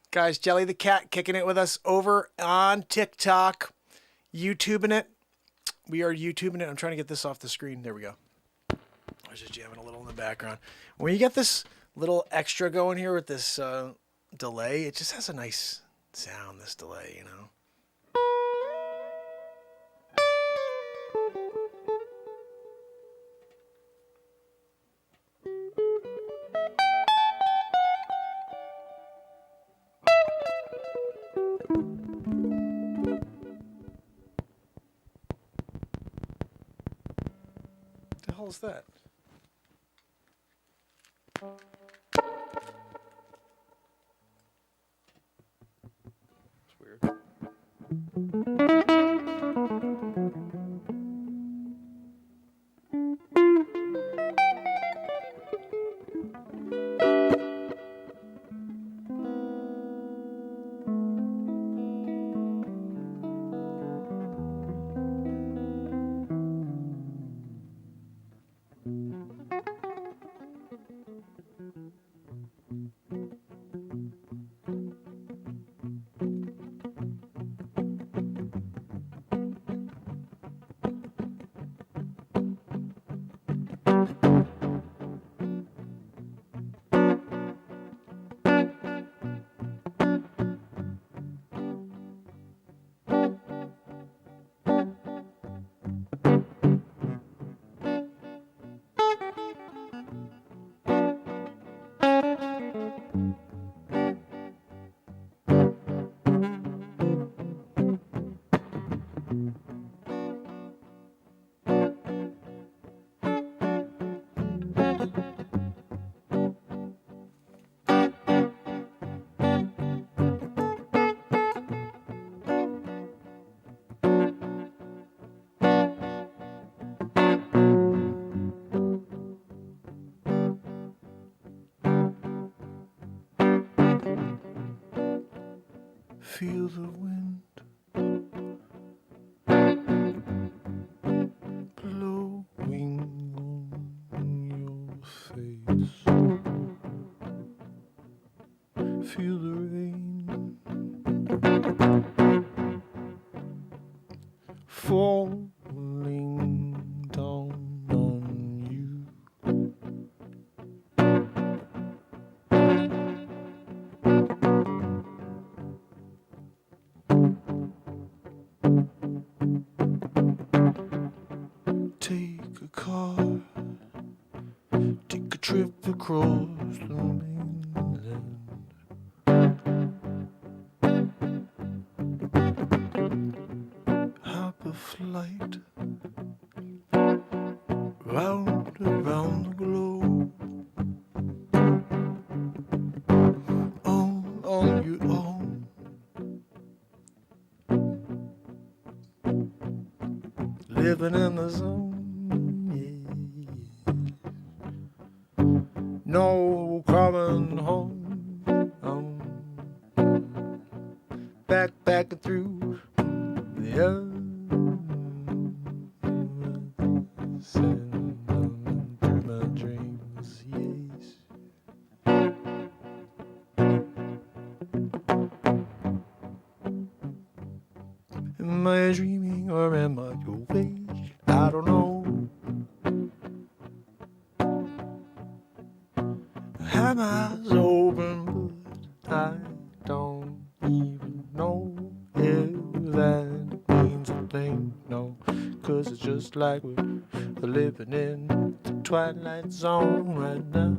Guys, Jelly the cat kicking it with us over on TikTok. YouTubing it. We are YouTubing it. I'm trying to get this off the screen. There we go. I was just jamming a little in the background. When you get this little extra going here with this delay, it just has a nice sound, this delay, you know. What the hell is that? Feel the wind blowing on your face. Feel the rain falling down on you. across the mainland. Hop a flight round around the globe, on your own. Living in the zone, yeah. No coming home, back and through the earth. Send them through my dreams, yes. Am I dreaming or am I awake? I don't know. I have my eyes open, but I don't even know if that means a thing. No, 'cause it's just like we're living in the twilight zone right now.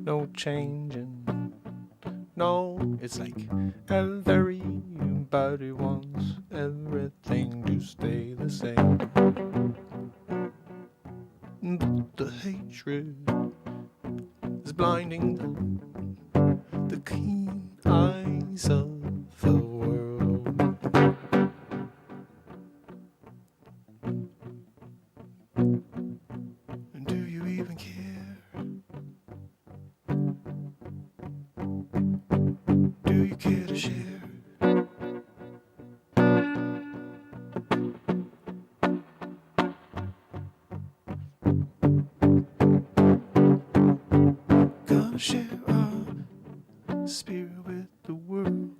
No changing, no, it's like everybody wants everything to stay the same. But the hatred is blinding the keen eyes of the world. Do you even care? Do you care to share? Gonna share our spirit with the world.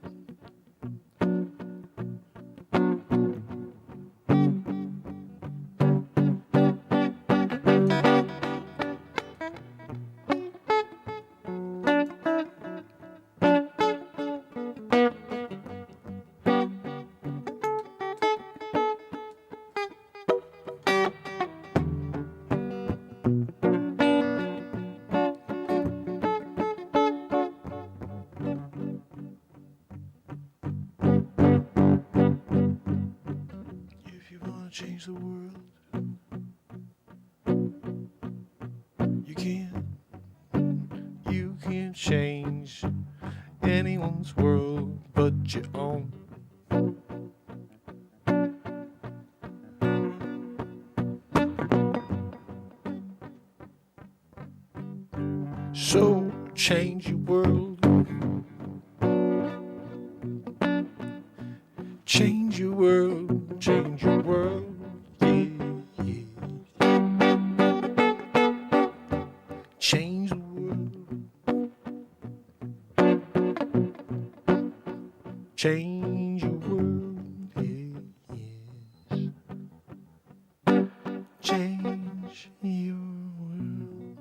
If you wanna change the world, you can't change anyone's world but your own. So change your world. Change your world, change your world, yeah, yeah. Change the world. Change your world, yeah, yes. Change your world.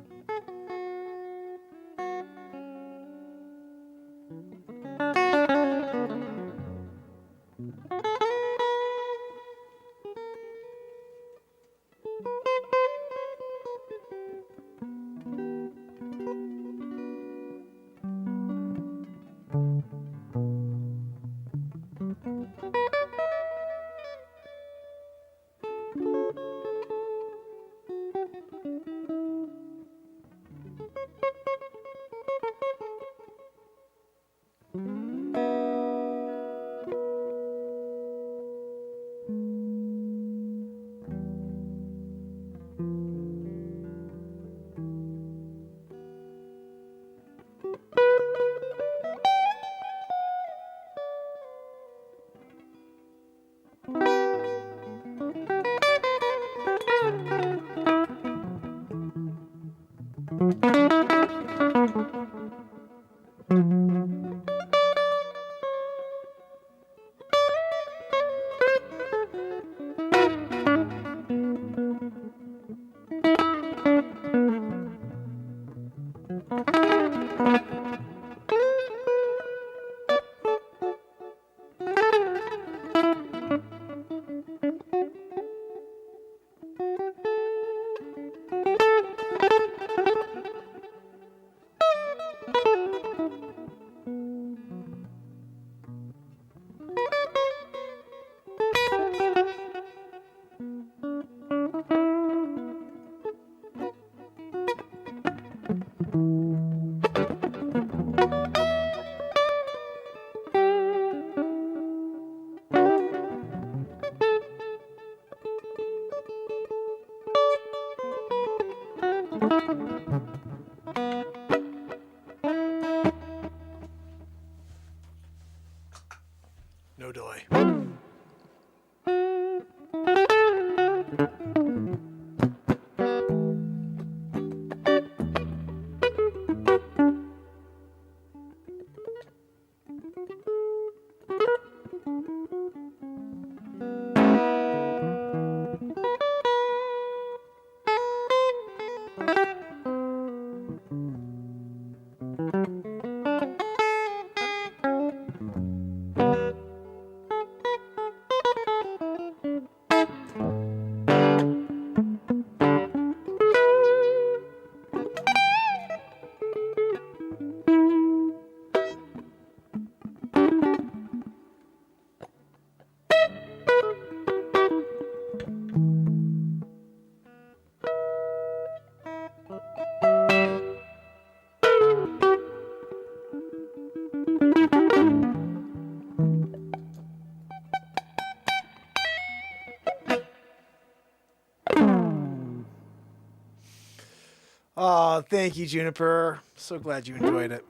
No delay. Oh, thank you, Juniper. So glad you enjoyed it.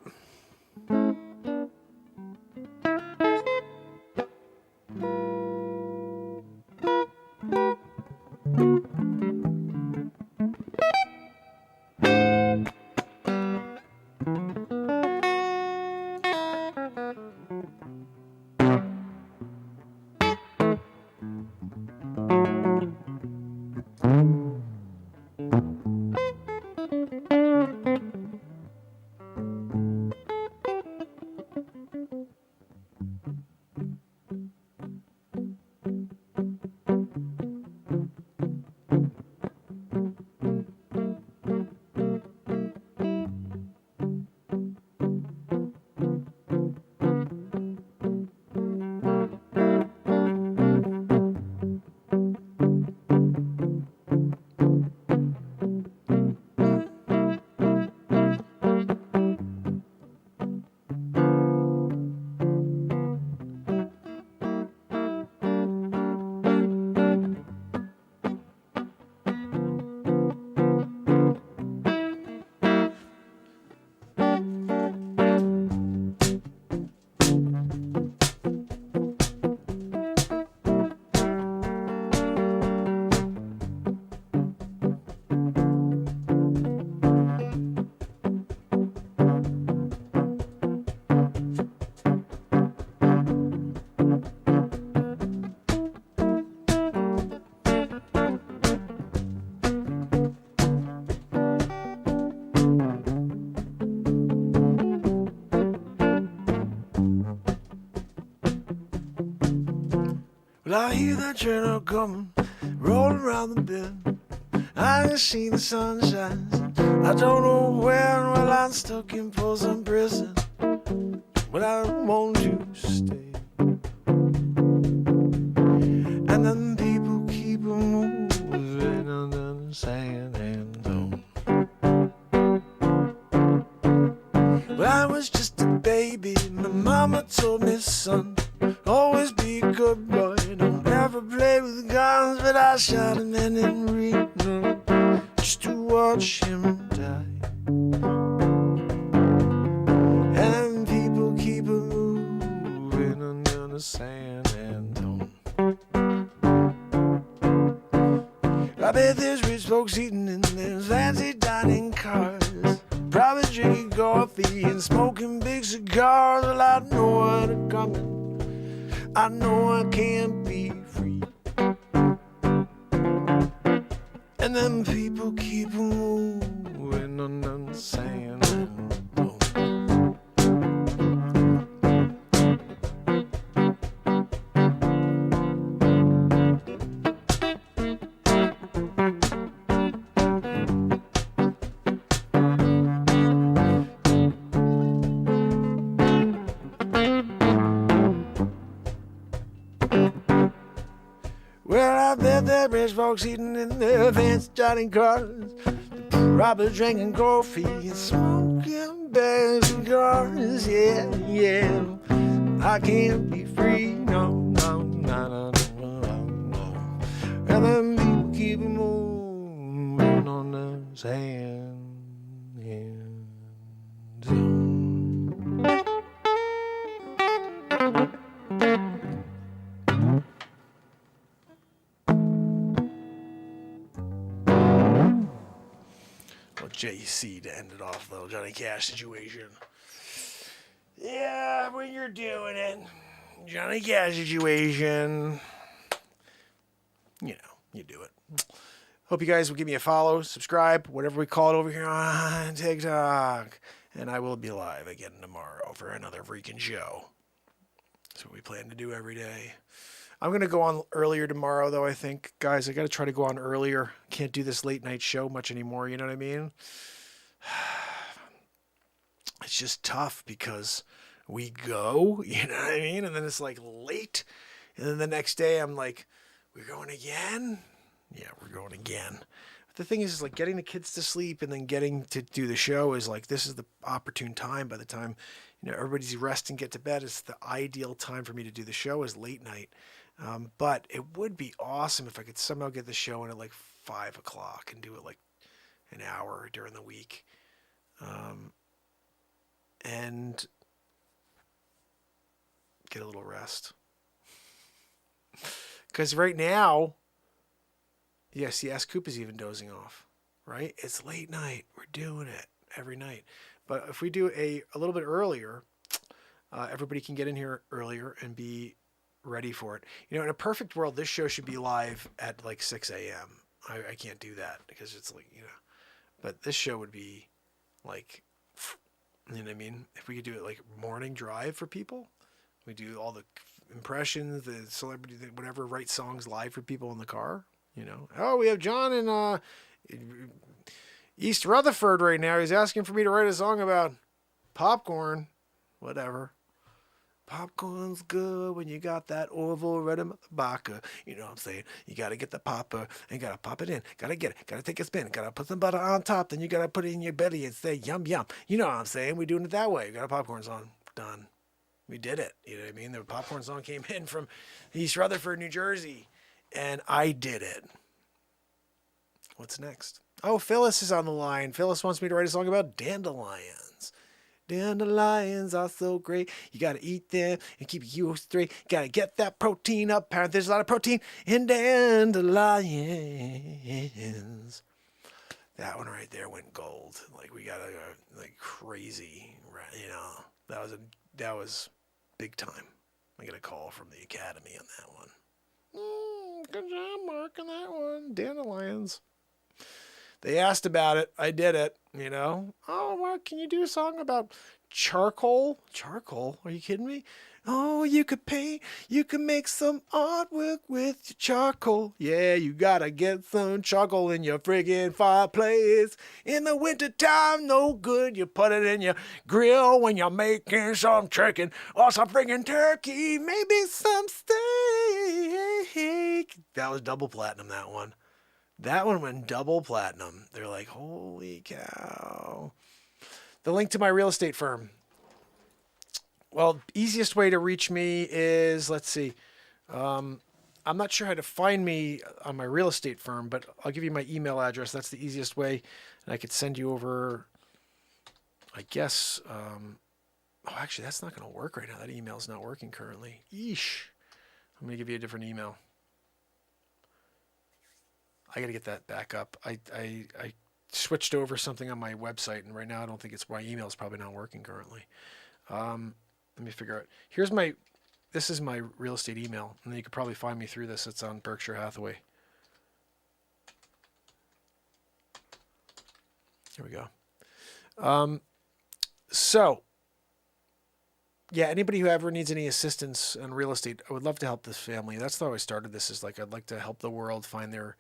Well, I hear that train coming, rolling around the bend. I can see the sunshine. I don't know when. Well, I'm stuck in Folsom Prison, but I want to stay. And then people keep moving under the sand and dune. Well, I was just a baby. My mama told me, son, always be a good boy. Don't ever play with guns, but I shot a man in Reno just to watch him die. And people keep moving under the sand and dune. I bet there's rich folks eating in their fancy dining cars, probably drinking coffee and smoking big cigars. Well, I know what are coming. I know I can't be free. And then people keep moving on the sand and dune. Well, I bet that rich folks eating in their fancy dining cars, probably drinking coffee and smoking big cigars. Yeah, yeah. I can't be free, no, no, no, no, no, no, no. And then people keep moving on the sand and dune. JC to end it off, little Johnny Cash situation. Yeah, when you're doing it, Johnny Cash situation, you know, you do it. Hope you guys will give me a follow, subscribe, whatever we call it over here on TikTok. And I will be live again tomorrow for another freaking show. That's what we plan to do every day. I'm going to go on earlier tomorrow, though, I think. Guys, I got to try to go on earlier. Can't do this late night show much anymore, you know what I mean? It's just tough because we go, you know what I mean? And then it's like late. And then the next day I'm like, we're going again? Yeah, we're going again. But the thing is like getting the kids to sleep and then getting to do the show is like, this is the opportune time. By the time, you know, everybody's rest and get to bed, it's the ideal time for me to do the show is late night. But it would be awesome if I could somehow get the show in at like 5 o'clock and do it like an hour during the week. And get a little rest. Because right now, yes, the Scoop is even dozing off, right? It's late night. We're doing it every night. But if we do a little bit earlier, everybody can get in here earlier and be ready for it. You know, in a perfect world, this show should be live at like 6 a.m. I can't do that because it's like, you know, but this show would be like, you know what I mean? If we could do it like morning drive for people, we do all the impressions, the celebrity, whatever, write songs live for people in the car, you know. Oh, we have John in East Rutherford right now. He's asking for me to write a song about popcorn, whatever. Popcorn's good when you got that Orville Redenbacher. You know what I'm saying? You got to get the popper and got to pop it in. Got to get it. Got to take a spin. Got to put some butter on top. Then you got to put it in your belly and say, yum, yum. You know what I'm saying? We're doing it that way. We got a popcorn song. Done. We did it. You know what I mean? The popcorn song came in from East Rutherford, New Jersey. And I did it. What's next? Oh, Phyllis is on the line. Phyllis wants me to write a song about dandelions. Dandelions are so great. You got to eat them and keep you straight. Got to get that protein up. Apparently, there's a lot of protein in dandelions. That one right there went gold. Like, we got to go like crazy. Right? You know, that was big time. I got a call from the Academy on that one. Good job, Mark, on that one. Dandelions. They asked about it. I did it, you know. Oh, Mark, can you do a song about charcoal? Charcoal? Are you kidding me? Oh, you could paint. You can make some artwork with your charcoal. Yeah, you gotta get some charcoal in your friggin' fireplace. In the wintertime, no good. You put it in your grill when you're making some chicken or some friggin' turkey. Maybe some steak. That was double platinum, that one. That one went double platinum. They're like, holy cow. The link to my real estate firm. Well, easiest way to reach me is, let's see. I'm not sure how to find me on my real estate firm, but I'll give you my email address. That's the easiest way. And I could send you over, I guess. Oh, actually, that's not going to work right now. That email's not working currently. Yeesh. I'm going to give you a different email. I got to get that back up. I switched over something on my website, and right now I don't think my email is probably not working currently. Let me figure out. This is my real estate email, and then you could probably find me through this. It's on Berkshire Hathaway. Here we go. So, yeah, anybody who ever needs any assistance in real estate, I would love to help this family. That's how I started this, is like, I'd like to help the world find the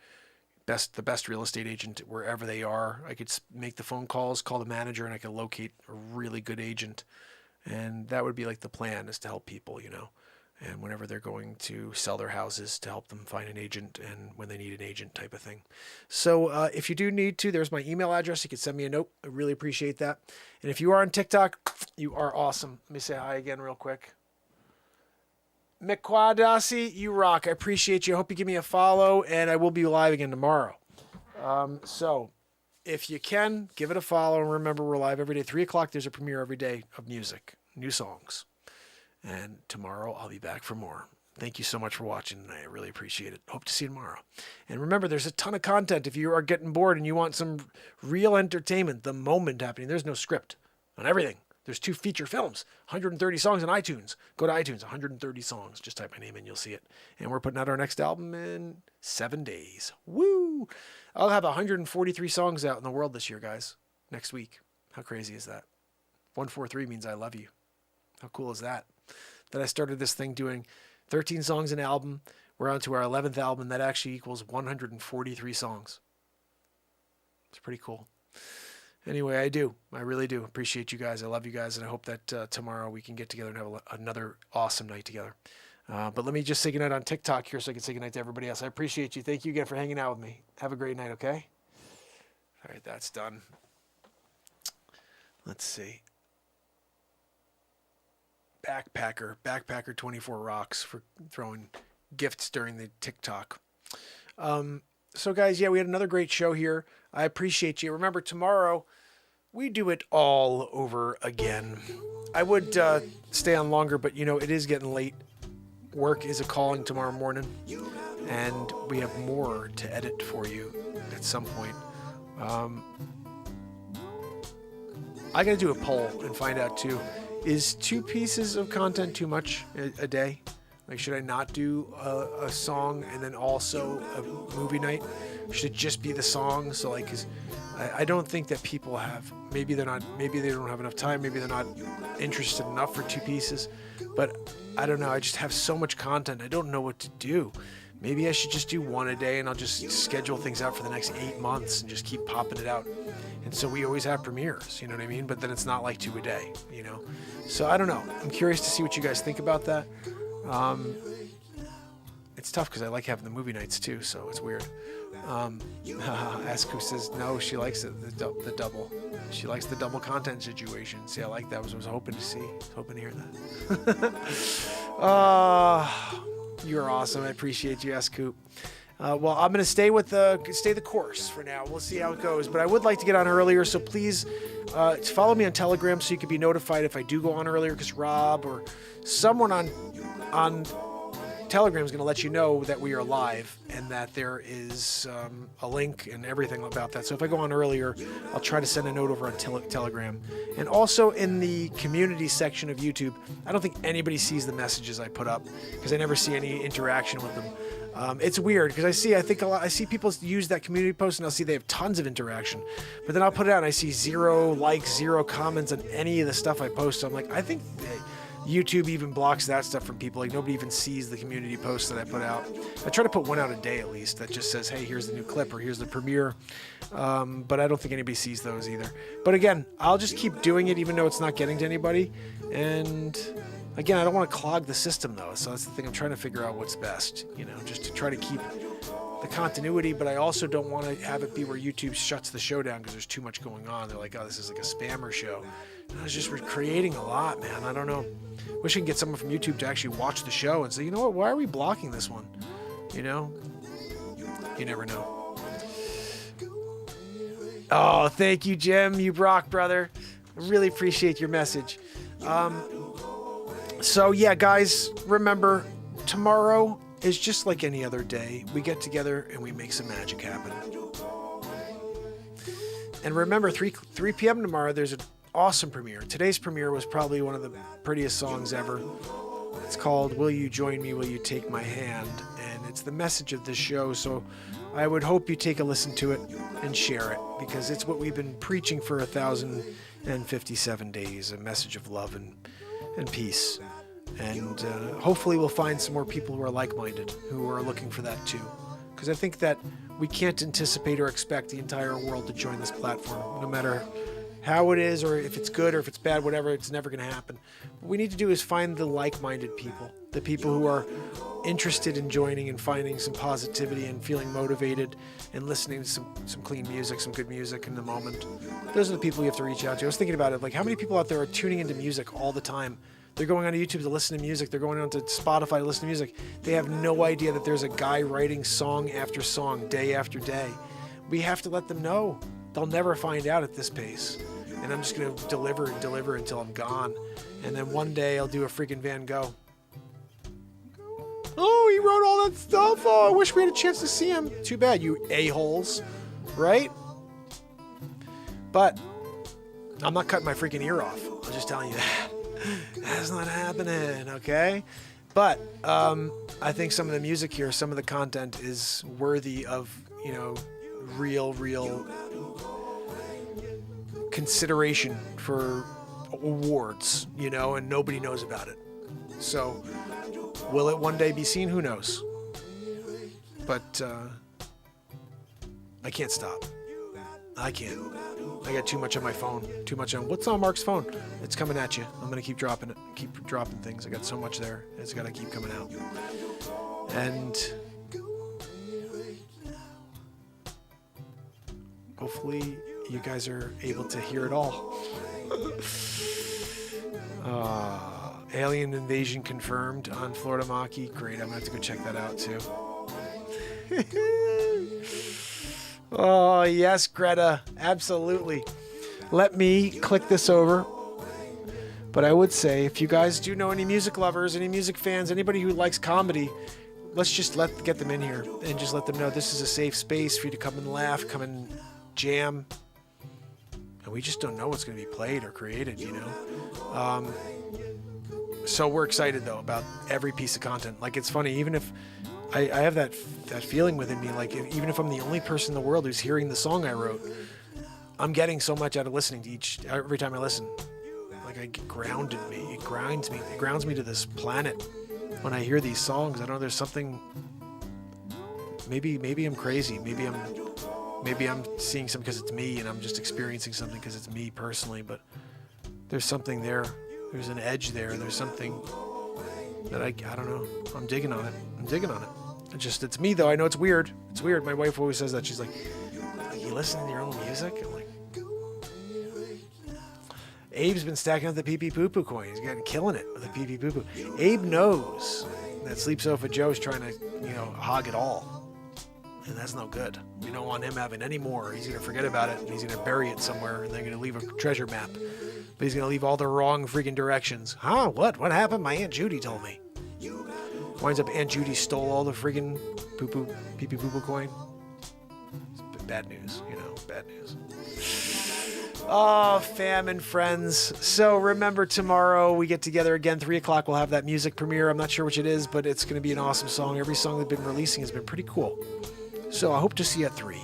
best real estate agent wherever they are. I could make the phone calls, call the manager, and I could locate a really good agent. And that would be like the plan, is to help people, you know, and whenever they're going to sell their houses, to help them find an agent, and when they need an agent type of thing. So if you do need to, there's my email address. You can send me a note. I really appreciate that. And if you are on TikTok, you are awesome. Let me say hi again real quick. Mikwadasi, you rock. I appreciate you. I hope you give me a follow, and I will be live again tomorrow. So if you can, give it a follow. And remember, we're live every day. 3 o'clock, there's a premiere every day of music, new songs. And tomorrow, I'll be back for more. Thank you so much for watching tonight. I really appreciate it. Hope to see you tomorrow. And remember, there's a ton of content. If you are getting bored and you want some real entertainment, the moment happening, there's no script on everything. There's 2 feature films, 130 songs on iTunes. Go to iTunes, 130 songs. Just type my name in, you'll see it. And we're putting out our next album in 7 days. Woo! I'll have 143 songs out in the world this year, guys. Next week. How crazy is that? 143 means I love you. How cool is that? That I started this thing doing 13 songs an album. We're on to our 11th album. That actually equals 143 songs. It's pretty cool. Anyway, I really do appreciate you guys. I love you guys, and I hope that tomorrow we can get together and have another awesome night together. But let me just say goodnight on TikTok here so I can say goodnight to everybody else. I appreciate you. Thank you again for hanging out with me. Have a great night, okay? All right, that's done. Let's see. Backpacker 24 rocks for throwing gifts during the TikTok. So guys, yeah, we had another great show here. I appreciate you. Remember, tomorrow we do it all over again. I would stay on longer, but you know, it is getting late. Work is a calling tomorrow morning, and we have more to edit for you at some point. I gotta do a poll and find out too. Is 2 pieces of content too much a day? Like, should I not do a song and then also a movie night? Should it just be the song? So like, 'cause I don't think that people have, maybe they don't have enough time, maybe they're not interested enough for 2 pieces, but I don't know. I just have so much content. I don't know what to do. Maybe I should just do 1 a day, and I'll just schedule things out for the next 8 months and just keep popping it out. And so we always have premieres, you know what I mean? But then it's not like 2 a day, you know? So I don't know. I'm curious to see what you guys think about that. It's tough because I like having the movie nights too, so it's weird. Asku says no, she likes it, the double. She likes the double content situation. See, I like that. I was hoping to see, hoping to hear that. You're awesome. I appreciate you, Asku. Well, I'm gonna stay the course for now. We'll see how it goes, but I would like to get on earlier, so please follow me on Telegram so you can be notified if I do go on earlier, because Rob or someone on Telegram is going to let you know that we are live and that there is a link and everything about that. So if I go on earlier, I'll try to send a note over on Telegram. And also in the community section of YouTube, I don't think anybody sees the messages I put up because I never see any interaction with them. It's weird because I see people use that community post and I'll see they have tons of interaction, but then I'll put it out and I see 0 likes, 0 comments on any of the stuff I post. So I'm like, I think YouTube even blocks that stuff from people. Like, nobody even sees the community posts that I put out. I try to put 1 out a day at least that just says, hey, here's the new clip or here's the premiere. But I don't think anybody sees those either. But again, I'll just keep doing it even though it's not getting to anybody. And again, I don't want to clog the system though. So that's the thing. I'm trying to figure out what's best, you know, just to try to keep the continuity, but I also don't want to have it be where YouTube shuts the show down because there's too much going on. They're like, oh, this is like a spammer show. And I was just creating a lot, man. I don't know. Wish I could get someone from YouTube to actually watch the show and say, you know what, why are we blocking this one? You know? You never know. Oh, thank you, Jim. You rock, brother. I really appreciate your message. So, yeah, guys, remember, tomorrow is just like any other day. We get together and we make some magic happen. And remember, 3 p.m. tomorrow, there's an awesome premiere. Today's premiere was probably one of the prettiest songs ever. It's called Will You Join Me, Will You Take My Hand? And it's the message of this show, so I would hope you take a listen to it and share it, because it's what we've been preaching for 1,057 days, a message of love and peace. And hopefully we'll find some more people who are like-minded, who are looking for that too. Because I think that we can't anticipate or expect the entire world to join this platform, no matter how it is, or if it's good or if it's bad, whatever, it's never going to happen. What we need to do is find the like-minded people, the people who are interested in joining and finding some positivity and feeling motivated and listening to some clean music, some good music in the moment. Those are the people you have to reach out to. I was thinking about it, like how many people out there are tuning into music all the time? They're going on YouTube to listen to music. They're going on to Spotify to listen to music. They have no idea that there's a guy writing song after song, day after day. We have to let them know. They'll never find out at this pace. And I'm just going to deliver and deliver until I'm gone. And then one day I'll do a freaking Van Gogh. Oh, he wrote all that stuff. Oh, I wish we had a chance to see him. Too bad, you a-holes. Right? But I'm not cutting my freaking ear off. I'm just telling you that. That's not happening, okay? But I think some of the music here, some of the content is worthy of, you know, real consideration for awards, you know, and nobody knows about it. So, will it one day be seen? Who knows? But I can't stop. I can't. I got too much on my phone. Too much on... What's on Mark's phone? It's coming at you. I'm going to keep dropping it. Keep dropping things. I got so much there. It's got to keep coming out. And... hopefully you guys are able to hear it all. Alien invasion confirmed on Florida Maki. Great. I'm going to have to go check that out too. Oh, yes, Greta. Absolutely. Let me click this over. But I would say, if you guys do know any music lovers, any music fans, anybody who likes comedy, let's just get them in here and just let them know this is a safe space for you to come and laugh, come and jam. And we just don't know what's going to be played or created, you know? So we're excited, though, about every piece of content. Like, it's funny, even if... I have that feeling within me, like even if I'm the only person in the world who's hearing the song I wrote, I'm getting so much out of listening to every time I listen. Like it grounds me to this planet when I hear these songs. I don't know, there's something. Maybe I'm crazy. Maybe I'm seeing something because it's me, and I'm just experiencing something because it's me personally. But there's something there. There's an edge there. There's something that I don't know. I'm digging on it. It's me, though. I know it's weird. It's weird. My wife always says that. She's like, you listen to your own music? I'm like, Abe's been stacking up the pee-pee poo-poo coin. He's killing it with the pee-pee poo-poo. Abe knows that Sleep Sofa Joe's trying to, you know, hog it all. And that's no good. We don't want him having any more. He's going to forget about it, and he's going to bury it somewhere, and they're going to leave a treasure map. But he's going to leave all the wrong freaking directions. Huh? What? What happened? My Aunt Judy told me. Winds up Aunt Judy stole all the friggin' pee-pee poo-poo coin. It's bad news, you know, bad news. Oh, fam and friends. So remember, tomorrow we get together again, 3 o'clock. We'll have that music premiere. I'm not sure which it is, but it's going to be an awesome song. Every song they've been releasing has been pretty cool. So I hope to see you at 3.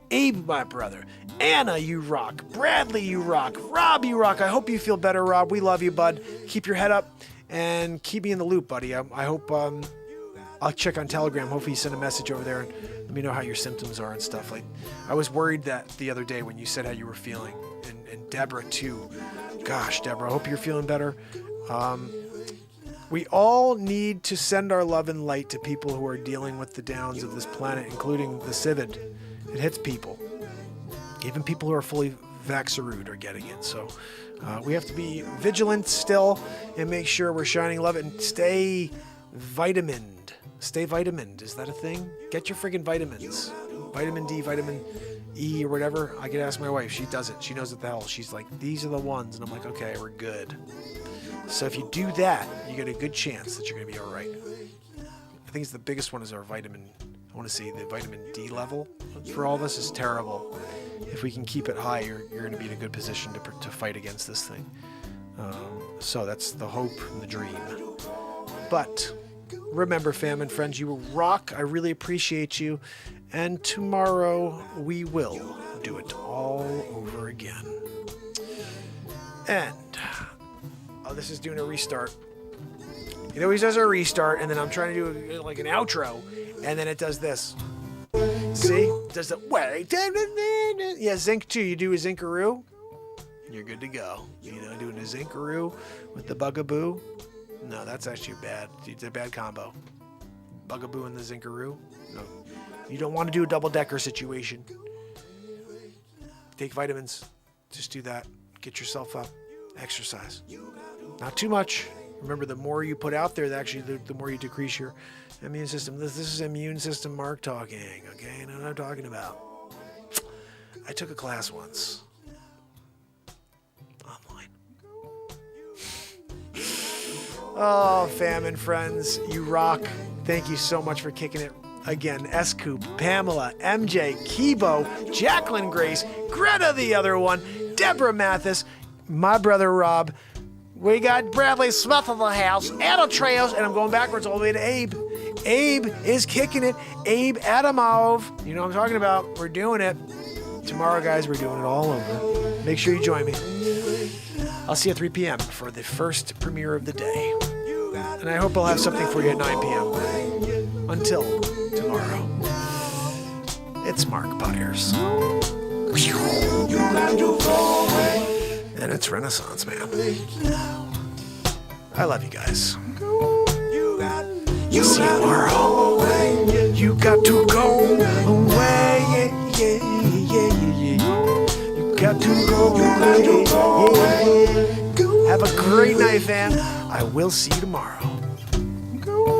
Abe, my brother. Anna, you rock. Bradley, you rock. Rob, you rock. I hope you feel better, Rob. We love you, bud. Keep your head up. And keep me in the loop, buddy. I hope I'll check on Telegram. Hopefully you send a message over there and let me know how your symptoms are and stuff. Like, I was worried that the other day when you said how you were feeling, and Deborah too. Gosh, Deborah, I hope you're feeling better. We all need to send our love and light to people who are dealing with the downs of this planet, including the civid. It hits people. Even people who are fully vaxxerued are getting it. So we have to be vigilant still and make sure we're shining love and stay vitamined. Stay vitamined. Is that a thing? Get your friggin' vitamins. Vitamin D, vitamin E, or whatever. I could ask my wife. She does it. She knows what the hell. She's like, these are the ones. And I'm like, okay, we're good. So if you do that, you get a good chance that you're going to be all right. I think it's the biggest one is our vitamin. I want to say the vitamin D level for all of us is terrible. If we can keep it high, you're going to be in a good position to fight against this thing. So that's the hope and the dream. But remember, fam and friends, you rock. I really appreciate you. And tomorrow we will do it all over again. And this is doing a restart. It always does a restart, and then I'm trying to do like an outro, and then it does this. See? It does the wait. Yeah, zinc too. You do a zinkaroo, you're good to go. You know, doing a zinkaroo with the bugaboo. No, that's actually bad. It's a bad combo. Bugaboo and the zinkaroo. No, you don't want to do a double-decker situation. Take vitamins. Just do that. Get yourself up. Exercise. Not too much. Remember, the more you put out there, the more you decrease your immune system. This is immune system Mark talking, okay? You know what I'm talking about. I took a class once. Online. Oh, fam and friends, you rock. Thank you so much for kicking it. Again, S-Coop, Pamela, MJ, Kibo, Jacqueline Grace, Greta the other one, Deborah Mathis, my brother Rob. We got Bradley Smith of the house, Anna Treos, and I'm going backwards all the way to Abe. Abe is kicking it. Abe Adamov. You know what I'm talking about. We're doing it. Tomorrow, guys, we're doing it all over. Make sure you join me. I'll see you at 3 p.m. for the first premiere of the day. And I hope I'll have something for you at 9 p.m. Until tomorrow. It's Mark Pires. And it's Renaissance, man. I love you guys. You'll see you tomorrow. You got to go away. Yeah, yeah, yeah, yeah. You got to go away. Yeah, yeah. Have a great night, fam. I will see you tomorrow.